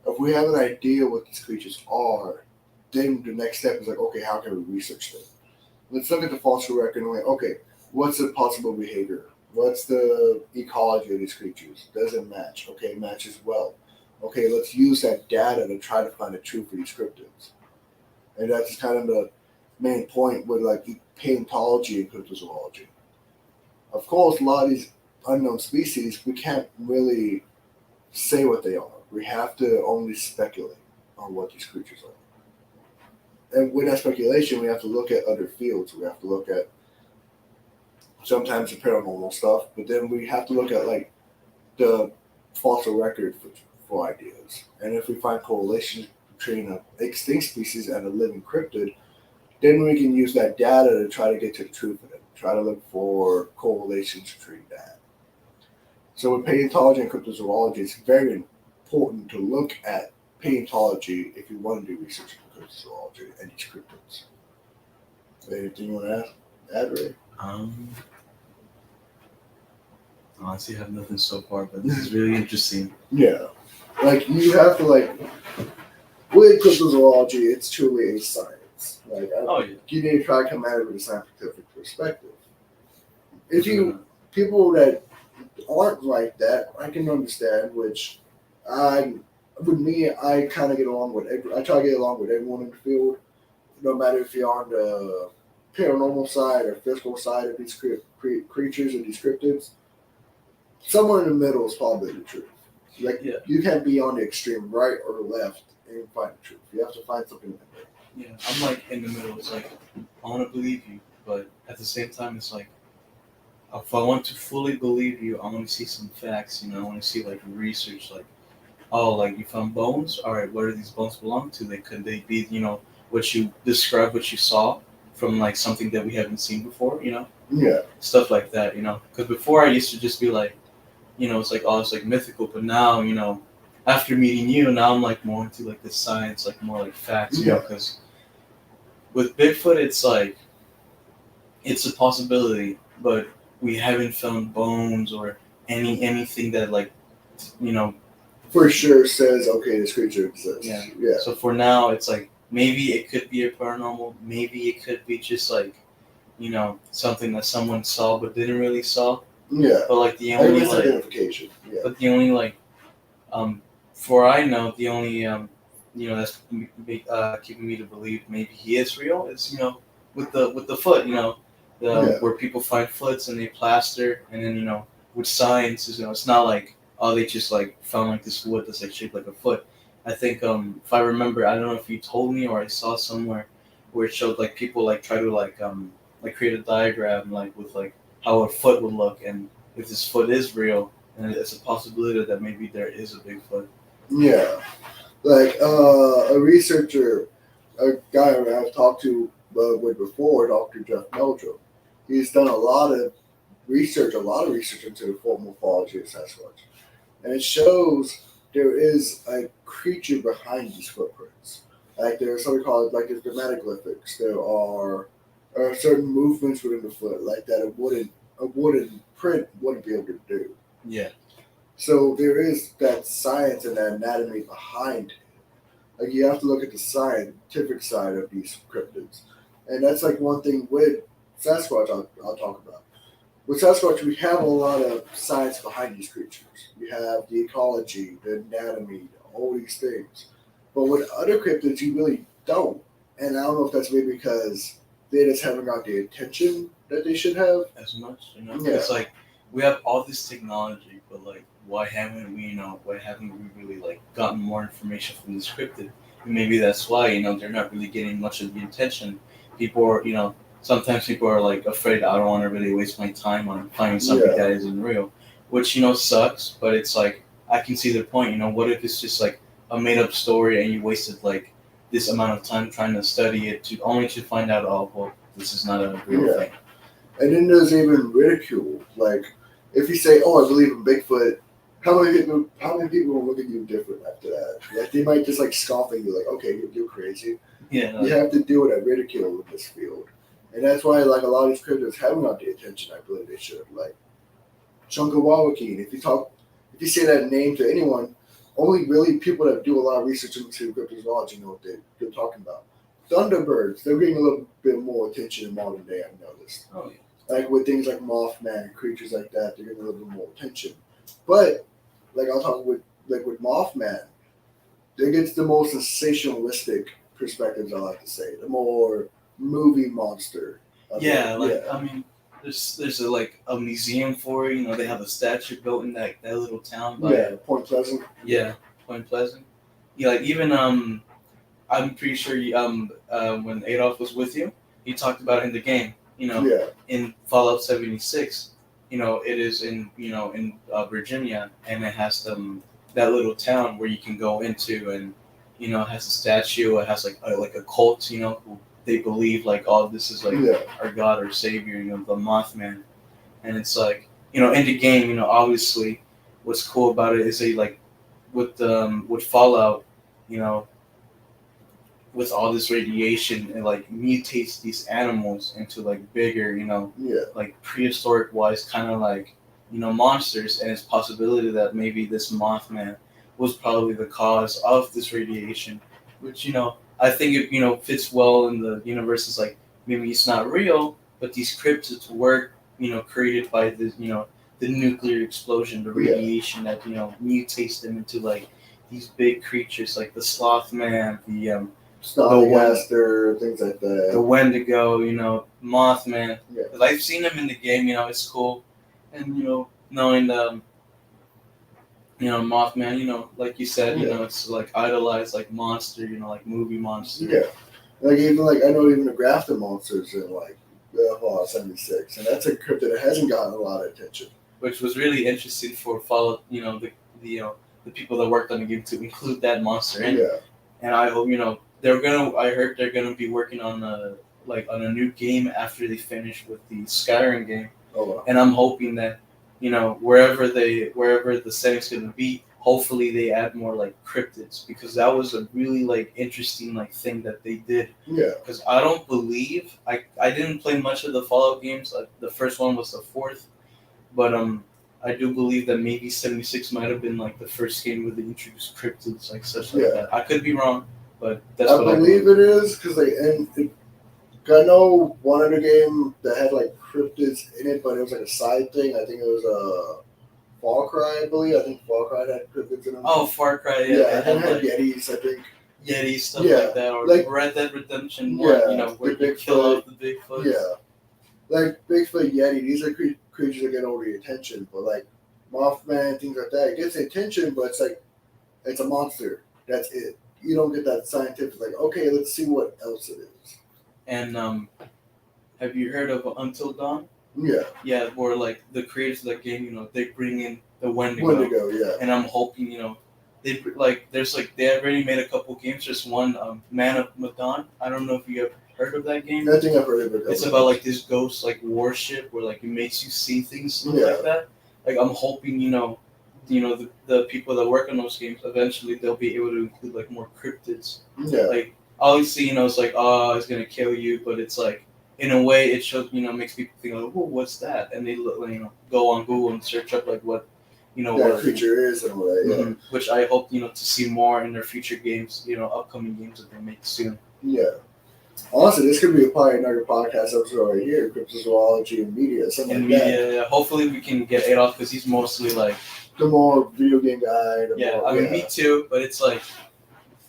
If we have an idea what these creatures are, then the next step is like, okay, how can we research them? Let's look at the fossil record and like, okay, what's the possible behavior? What's the ecology of these creatures? Does it match? Okay, it matches well. Okay, let's use that data to try to find the truth for these cryptids. And that's kind of the main point with like paleontology and cryptozoology. Of course, a lot of these unknown species, we can't really say what they are. We have to only speculate on what these creatures are. And with that speculation, we have to look at other fields. We have to look at sometimes the paranormal stuff, but then we have to look at like the fossil record for ideas. And if we find correlations between an extinct species and a living cryptid, then we can use that data to try to get to the truth of it. Try to look for correlations between that. So with paleontology and cryptozoology, it's very important to look at paleontology if you want to do research in cryptozoology and these cryptids. Anything you want to add, Ray? Honestly, I have nothing so far, but this is really interesting. Yeah. Like, you have to, like, with cryptozoology, it's truly a science. Like, you need to try to come at it with a scientific perspective. If you, people that aren't like that, I can understand, which with me, I kind of get along with I try to get along with everyone in the field, no matter if you're on the paranormal side or physical side of these creatures or these cryptids. Somewhere in the middle is probably the truth. Like, you can't be on the extreme right or the left and find the truth. You have to find something in the middle. Yeah, I'm like in the middle. It's like, I want to believe you, but at the same time, it's like, if I want to fully believe you, I want to see some facts, I want to see like research, like, oh, like you found bones? All right, what do these bones belong to? Could they be, what you described, what you saw from like something that we haven't seen before, Yeah. Stuff like that, Because before I used to just be like, it's like, oh, it's like mythical, but now, after meeting you, now I'm like more into like the science, like more like facts, because with Bigfoot, it's like, it's a possibility, but we haven't found bones or anything that like, for sure says, okay, this creature exists. Yeah. So for now, it's like, maybe it could be a paranormal, maybe it could be just like, something that someone saw but didn't really saw. Yeah. But like the only like identification. Yeah. But the only like, for I know the only that's keeping me to believe maybe he is real is with the foot where people find foots and they plaster and then with science is it's not like they just like found like this wood that's like shaped like a foot. I think if I remember, I don't know if you told me or I saw somewhere where it showed like people like try to like create a diagram like with like how a foot would look, and if this foot is real, and it's a possibility that maybe there is a Bigfoot. Yeah, like a researcher, a guy I've talked to with before, Dr. Jeff Meldrum. He's done a lot of research into the full morphology of Sasquatch, and it shows there is a creature behind these footprints. Like there's something called like there's dermatoglyphics. There are certain movements within the foot, like that a wooden print wouldn't be able to do. Yeah. So there is that science and that anatomy behind it. Like you have to look at the scientific side of these cryptids, and that's like one thing with Sasquatch. I'll talk about. With Sasquatch, we have a lot of science behind these creatures. We have the ecology, the anatomy, all these things. But with other cryptids, you really don't. And I don't know if that's maybe because they just haven't got the attention that they should have. as much. Yeah. It's like we have all this technology, but like, why haven't we, why haven't we really like gotten more information from this cryptid? And maybe that's why, they're not really getting much of the attention. People are, sometimes people are like afraid. I don't want to really waste my time on finding something that isn't real, which sucks. But it's like I can see the point. What if it's just like a made up story and you wasted like this amount of time trying to study it to find out, oh well, this is not a real thing. And then there's even ridicule. Like if you say, "Oh, I believe in Bigfoot," how many people will look at you different after that? Like they might just like scoff at you, like, "Okay, you're crazy." Yeah. You have to deal with that ridicule in this field. And that's why, like, a lot of these cryptids haven't got the attention I believe they should. Like, Chunkawawakeen, if you say that name to anyone, only really people that do a lot of research into cryptozoology know what they're talking about. Thunderbirds, they're getting a little bit more attention in modern day, I've noticed. Oh, yeah. Like, with things like Mothman, creatures like that, they're getting a little bit more attention. But, like, I'll talk with Mothman, they get the most sensationalistic perspectives, I like to say. The more movie monster. I mean, there's a museum for it. They have a statue built in that little town. Point Pleasant. Yeah, Point Pleasant. Yeah, like even I'm pretty sure when Adolf was with you, he talked about it in the game. In Fallout 76, it is in Virginia, and it has that little town where you can go into, and it has a statue. It has like a cult. Who they believe like, oh, this is like our god or savior, the Mothman. And it's like, in the game, obviously what's cool about it is they like with Fallout, with all this radiation, it like mutates these animals into like bigger, like prehistoric wise kind of like, monsters, and it's possibility that maybe this Mothman was probably the cause of this radiation, which I think it fits well in the universe. It's like maybe it's not real, but these cryptids were created by this the nuclear explosion, the radiation that mutates them into like these big creatures like the Slothman, the Snotty-Gaster, things like that. The Wendigo, Mothman. Yeah. 'Cause I've seen them in the game. It's cool, and knowing Mothman, like you said, it's like idolized, like monster, like movie monster. Yeah. Like even like I know even the Grafton monsters in like Fallout 76, and that's a cryptid that hasn't gotten a lot of attention. Which was really interesting for Fallout, the people that worked on the game to include that monster in. Yeah. And I hope I heard they're gonna be working on a new game after they finish with the Skyrim game. Oh wow. And I'm hoping that wherever the setting's gonna be, hopefully they add more like cryptids, because that was a really like interesting like thing that they did. Yeah. Because I don't believe I didn't play much of the Fallout games. The first one was the fourth, but I do believe that maybe 76 might have been like the first game where they introduced cryptids like that. I could be wrong, but that's what I believe it is, because I know one other game that had like cryptids in it, but it was like a side thing. I think it was Far Cry, I believe. I think Far Cry had cryptids in them. Oh, Far Cry, yeah. Yeah, and it had Yetis, I think. Yeti stuff like that, or like Red Dead Redemption 1, where you kill off the Bigfoot. Yeah, like Bigfoot, Yeti, these are creatures that get all the attention, but like Mothman, things like that, it gets the attention, but it's like, it's a monster. That's it. You don't get that scientific, like, okay, let's see what else it is. And have you heard of Until Dawn? Yeah. Yeah, where like the creators of that game, they bring in the Wendigo. Wendigo, yeah. And I'm hoping, they already made a couple games. There's one, Man of Medan. I don't know if you have heard of that game. I think I've heard of it. It's about like this ghost like warship where like it makes you see things like that. Like I'm hoping, the people that work on those games, eventually they'll be able to include like more cryptids. Yeah. Like obviously, it's like, oh, it's gonna kill you, but it's like in a way it shows, makes people think like, oh, what's that? And they go on Google and search up like what that creature is and all that. Yeah. Mm-hmm. Which I hope to see more in their future games. Upcoming games that they make soon. Yeah. Honestly, this could be probably another podcast episode right here, cryptozoology and media, something And like media, that. yeah. Hopefully we can get Adolf because he's mostly like the more video game guy. Me too. But it's like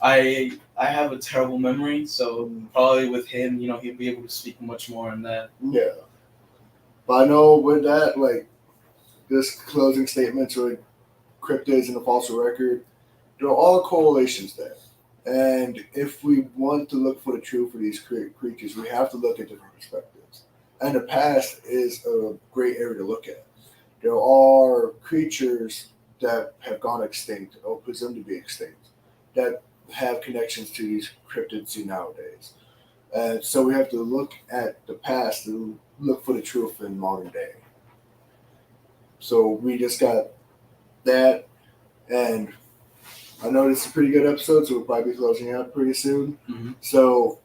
I have a terrible memory, so probably with him, he'll be able to speak much more on that. Yeah. But I know with that, like this closing statements with cryptids and the fossil record, there are all correlations there. And if we want to look for the truth for these creatures, we have to look at different perspectives. And the past is a great area to look at. There are creatures that have gone extinct or presumed to be extinct that have connections to these cryptids nowadays. And so we have to look at the past to look for the truth in modern day. So we just got that, and I know this is a pretty good episode, so we'll probably be closing out pretty soon. Mm-hmm. So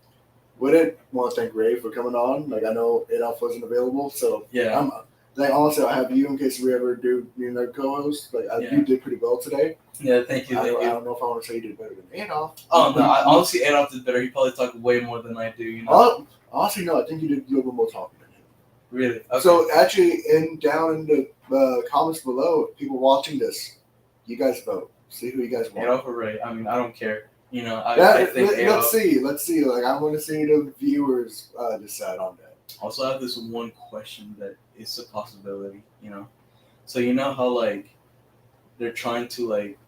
with it, I want to thank Ray for coming on. Like I know Adolf wasn't available, so yeah. Honestly, I have you in case we ever do me and co-host. You did pretty well today. Yeah, thank you. I don't know if I want to say you did better than Adolf. Oh no, honestly Adolf did better. He probably talked way more than I do. Honestly, no, I think you did a little bit more talking than him. Really? Okay. So actually, down in the comments below, people watching this, you guys vote. See who you guys want. Adolf or Ray? I mean, I don't care. I think Adolf. Let's see. Like I want to see the viewers decide on that. Also, I have this one question that is a possibility. So how like they're trying to like,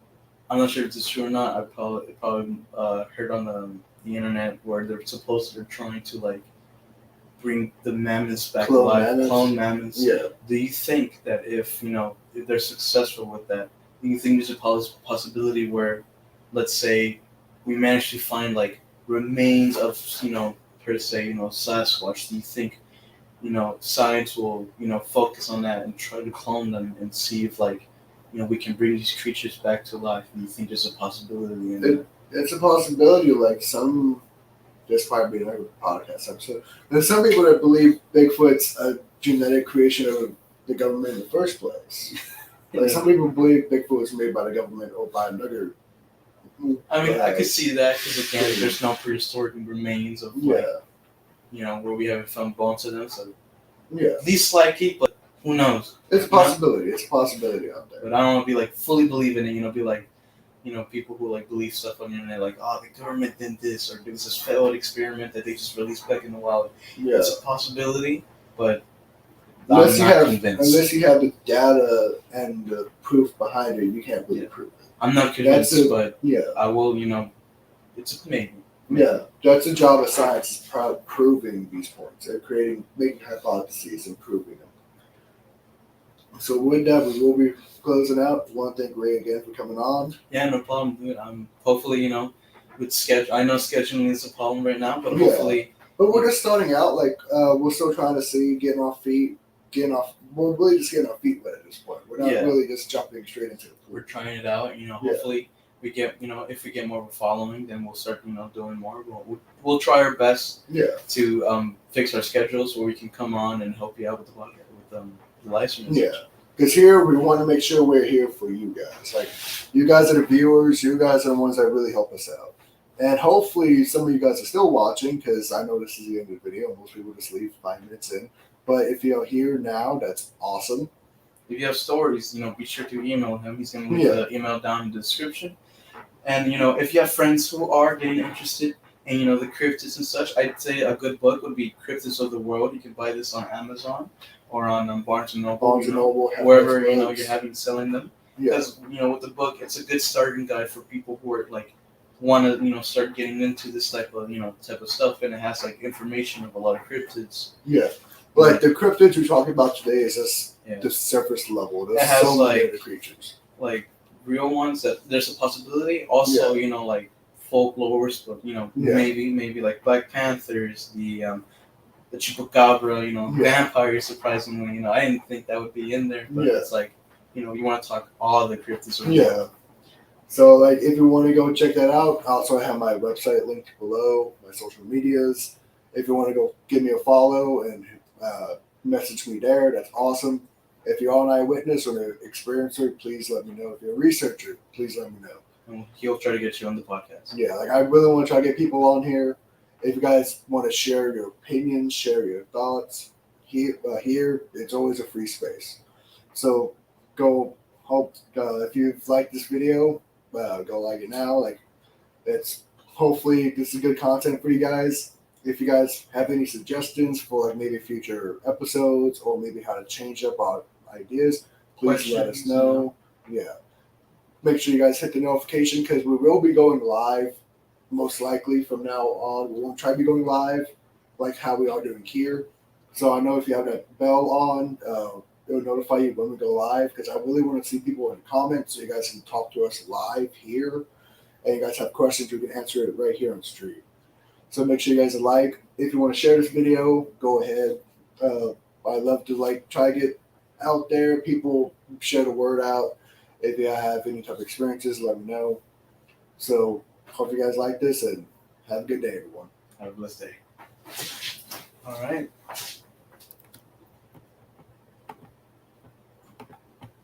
I'm not sure if it's true or not. I probably heard on the internet where they're trying to like bring the mammoths back alive, clone mammoths. Yeah. Do you think that if they're successful with that, do you think there's a possibility where, let's say, we manage to find like remains of per se Sasquatch? Do you think science will focus on that and try to clone them and see if like we can bring these creatures back to life? Do you think there's a possibility in that? It's a possibility. Like this might be another podcast episode. There's some people that believe Bigfoot's a genetic creation of the government in the first place. Like some people believe Bigfoot was made by the government or by another. I mean, I could see that because again, there's no prehistoric remains of like, where we haven't found bones of them. So these likely, but who knows? It's a possibility. It's a possibility out there. But I don't want to be like fully believing it. Be like, people who like believe stuff on the internet, like, oh, the government did this, or there was this failed experiment that they just released back in the wild. Yeah. It's a possibility, but unless you have the data and the proof behind it, you can't really prove it. I'm not convinced, but I will. It's a maybe. Yeah, that's the job of science: is proving these points and making hypotheses and proving them. So with that, we will be closing out. I want to thank Ray again for coming on. Yeah, no problem, dude. Hopefully, with schedule. I know scheduling is a problem right now, but hopefully. But we're just starting out. Like we're still trying to see getting our feet. We're really just getting our feet wet at this point. We're not really just jumping straight into it. We're trying it out. Hopefully we get, if we get more of a following, then we'll start, doing more. We'll try our best to fix our schedules where we can come on and help you out with the podcast, with the live stream. Yeah, because here we want to make sure we're here for you guys. Like you guys are the viewers. You guys are the ones that really help us out. And hopefully some of you guys are still watching because I know this is the end of the video. Most people just leave 5 minutes in. But if you're here now, that's awesome. If you have stories, be sure to email him. He's going to leave the email down in the description. And, if you have friends who are getting interested in, the cryptids and such, I'd say a good book would be Cryptids of the World. You can buy this on Amazon or on Barnes & Noble. Wherever, you're having selling them. Because, with the book, it's a good starting guide for people who are, like, want to, start getting into this type of stuff. And it has, like, information of a lot of cryptids. Yeah. But the cryptids we're talking about today is just the surface level. There's so many other creatures. Like real ones that there's a possibility. Also, like folklores, but maybe like Black Panthers, the Chupacabra, vampires. Surprisingly, I didn't think that would be in there, but it's like, you want to talk all the cryptids. So like, if you want to go check that out, also I have my website linked below, my social medias. If you want to go give me a follow and message me there, that's awesome. If you're an eyewitness or an experiencer, please let me know. If you're a researcher, please let me know. And he'll try to get you on the podcast. Yeah, like I really want to try to get people on here. If you guys want to share your opinions, share your thoughts, here it's always a free space. So go hope if you've liked this video, go like it now. Like it's hopefully this is good content for you guys. If you guys have any suggestions for like maybe future episodes or maybe how to change up our ideas, please let us know. Yeah. Make sure you guys hit the notification because we will be going live most likely from now on. We won't try to be going live like how we are doing here. So I know if you have that bell on, it'll notify you when we go live because I really want to see people in the comments so you guys can talk to us live here. And you guys have questions, we can answer it right here on the stream. So make sure you guys like. If you want to share this video, go ahead. I love to try to get out there. People share the word out. If you have any type of experiences, let me know. So hope you guys like this and have a good day, everyone. Have a blessed day. All right.